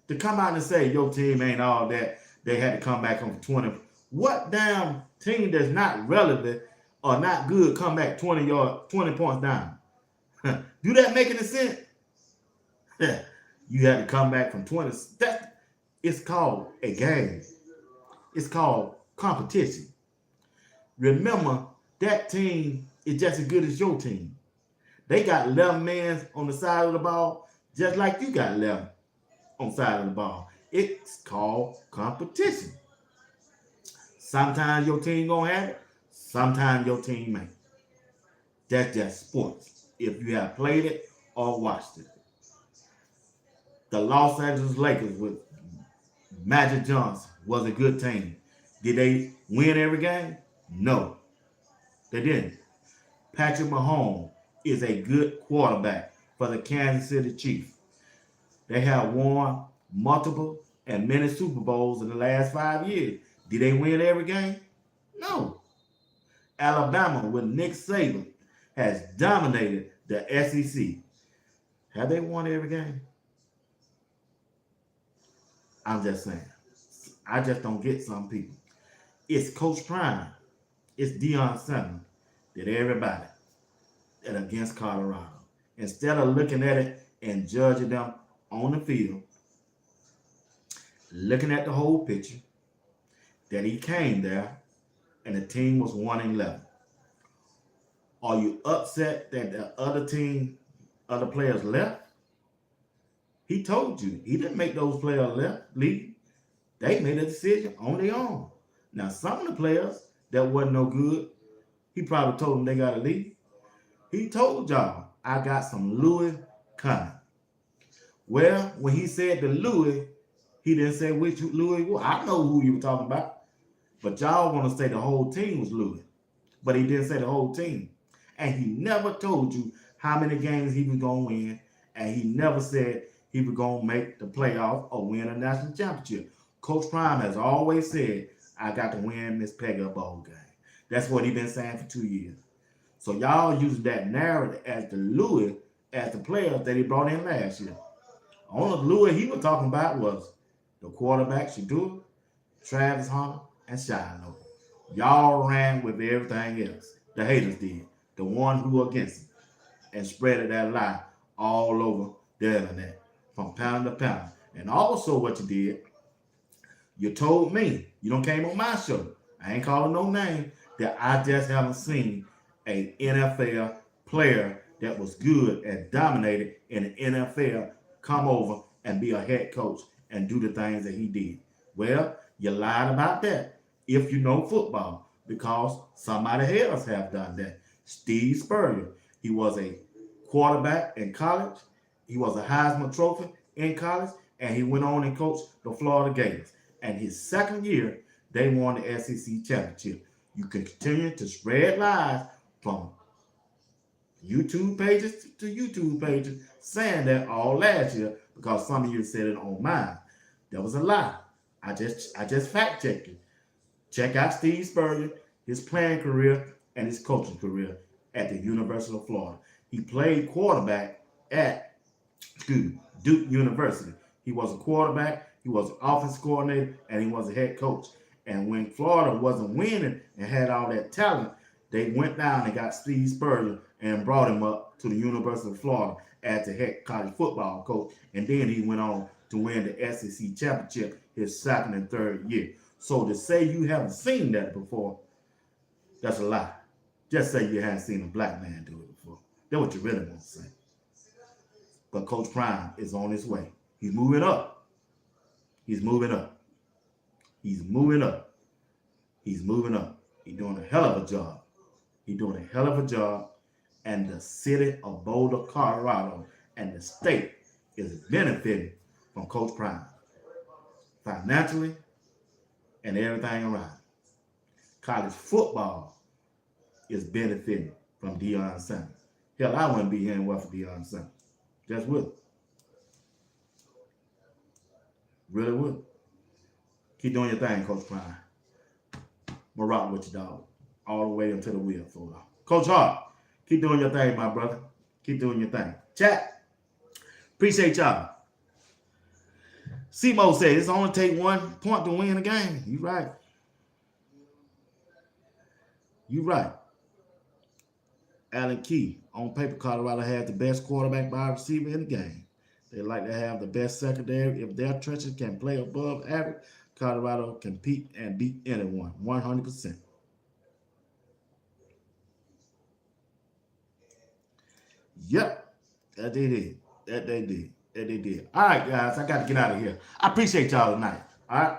To come out and say your team ain't all that, they had to come back on 20. What damn team that's not relevant or not good come back 20 points down? Do that make any sense? You had to come back from 20. It's called a game. It's called competition. Remember, that team is just as good as your team. They got 11 men on the side of the ball, just like you got 11 on the side of the ball. It's called competition. Sometimes your team gonna have it, sometimes your team ain't. That's just sports. If you have played it or watched it. The Los Angeles Lakers with Magic Johnson was a good team. Did they win every game? No, they didn't. Patrick Mahomes is a good quarterback for the Kansas City Chiefs. They have won multiple and many Super Bowls in the last 5 years. Did they win every game? No. Alabama with Nick Saban has dominated the SEC. Have they won every game? I'm just saying. I just don't get some people. It's Coach Prime. It's Deion Sanders. That everybody that against Colorado. Instead of looking at it and judging them on the field, looking at the whole picture, that he came there and the team was 1-11. Are you upset that the other players left? He told you. He didn't make those players leave. They made a decision on their own. Now, some of the players that wasn't no good, he probably told them they got to leave. He told y'all, I got some Louis coming. Well, when he said the Louis, he didn't say which Louis was. I know who you were talking about. But y'all want to say the whole team was Louis. But he didn't say the whole team. And he never told you how many games he was going to win. And he never said he was going to make the playoff or win a national championship. Coach Prime has always said, I got to win Miss Peggy a bowl game. That's what he's been saying for 2 years. So y'all using that narrative as the Louis, as the players that he brought in last year. Only Louis he was talking about was the quarterback, Shador, Travis Hunter, and Shiloh. Y'all ran with everything else. The haters did. The one who were against him. And spread that lie all over the internet. From pound to pound. And also what you did, you told me, you don't came on my show, I ain't calling no name, that I just haven't seen an NFL player that was good and dominated in the NFL come over and be a head coach and do the things that he did. Well, you lied about that if you know football, because somebody else have done that. Steve Spurrier, he was a quarterback in college. He was a Heisman Trophy in college, and he went on and coached the Florida Gators. And his second year, they won the SEC championship. You can continue to spread lies from YouTube pages to YouTube pages saying that all last year because some of you said it on mine. That was a lie. I just fact checked it. Check out Steve Spurrier, his playing career and his coaching career at the University of Florida. He played quarterback at Duke University. He was a quarterback, he was an offensive coordinator, and he was a head coach. And when Florida wasn't winning and had all that talent, they went down and got Steve Spurrier and brought him up to the University of Florida as the head college football coach. And then he went on to win the SEC championship his second and third year. So to say you haven't seen that before, that's a lie. Just say you haven't seen a black man do it before. That's what you really want to say. But Coach Prime is on his way. He's moving up. He's moving up. He's moving up. He's moving up. He's doing a hell of a job. He's doing a hell of a job. And the city of Boulder, Colorado, and the state is benefiting from Coach Prime financially and everything around. College football is benefiting from Deion Sanders. Hell, I wouldn't be here and work for Deion Sanders. Just would. Really would. Keep doing your thing, Coach Prime. I'm going to rock with you, dog. All the way until the wheel falls off. Coach Hart, keep doing your thing, my brother. Keep doing your thing. Chat. Appreciate y'all. Simo said it's only take 1 point to win a game. You right. You right. Allen Key. On paper, Colorado has the best quarterback by receiver in the game. They like to have the best secondary. If their trenches can play above average, Colorado can compete and beat anyone. 100%. Yep. That they did. That they did. That they did. All right, guys. I got to get out of here. I appreciate y'all tonight. All right.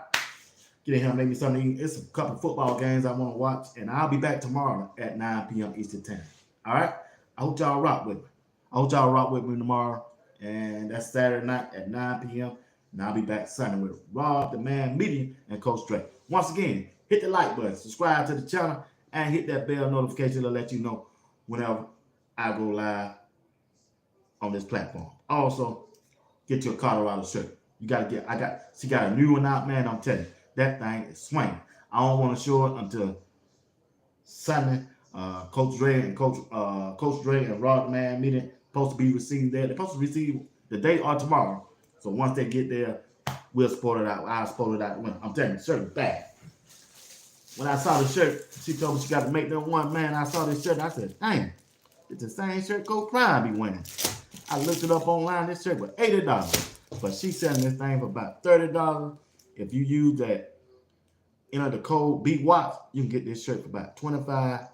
Get in here and make me something to eat. It's a couple of football games I want to watch. And I'll be back tomorrow at 9 p.m. Eastern Time. All right. I hope y'all rock with me. I hope y'all rock with me tomorrow. And that's Saturday night at 9 p.m. And I'll be back Sunday with Rob, the Man Media, and Coach Dre. Once again, hit the like button, subscribe to the channel, and hit that bell notification to let you know whenever I go live on this platform. Also, get your Colorado shirt. You gotta get. She got a new one out, man. I'm telling you, that thing is swinging. I don't want to show it until Sunday. Coach Dre and Coach Dre and Rob, the Man Media supposed to be received there. They're supposed to receive the day or tomorrow. So once they get there, we'll sport it out. I'll sport it out. I'm telling you, the shirt is bad. When I saw the shirt, she told me she got to make that one. Man, I saw this shirt. I said, dang, it's the same shirt Coach Prime be wearing. I looked it up online. This shirt was $80. But she's selling this thing for about $30. If you use that, the code BWATCH, you can get this shirt for about $25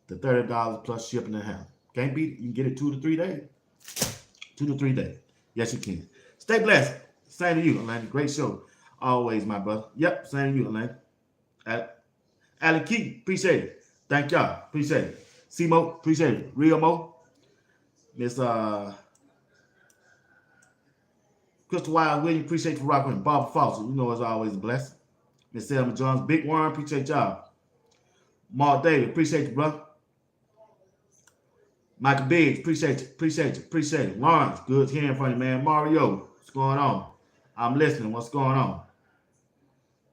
to $30 plus shipping and handling. Can't beat it. You can get it 2 to 3 days. 2 to 3 days. Yes, you can. Stay blessed. Same to you, Atlanta. Great show. Always, my brother. Yep, same to you, Atlanta. Allen Key, appreciate it. Thank y'all. Appreciate it. C-Mo, appreciate it. Real Mo. Miss Crystal Wild Williams, appreciate you for rocking with Bob Foster. You know it's always a blessing. Miss Selma Jones, Big Worm, appreciate y'all. Mark David, appreciate you, brother. Michael Biggs, appreciate you. Lawrence, good hearing from you, man. Mario, what's going on? I'm listening. What's going on?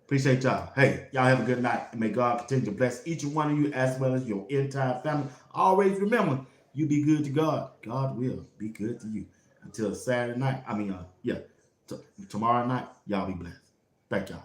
Appreciate y'all. Hey, y'all have a good night. And may God continue to bless each and one of you as well as your entire family. Always remember, you be good to God. God will be good to you. Until Saturday night. Tomorrow night, y'all be blessed. Thank y'all.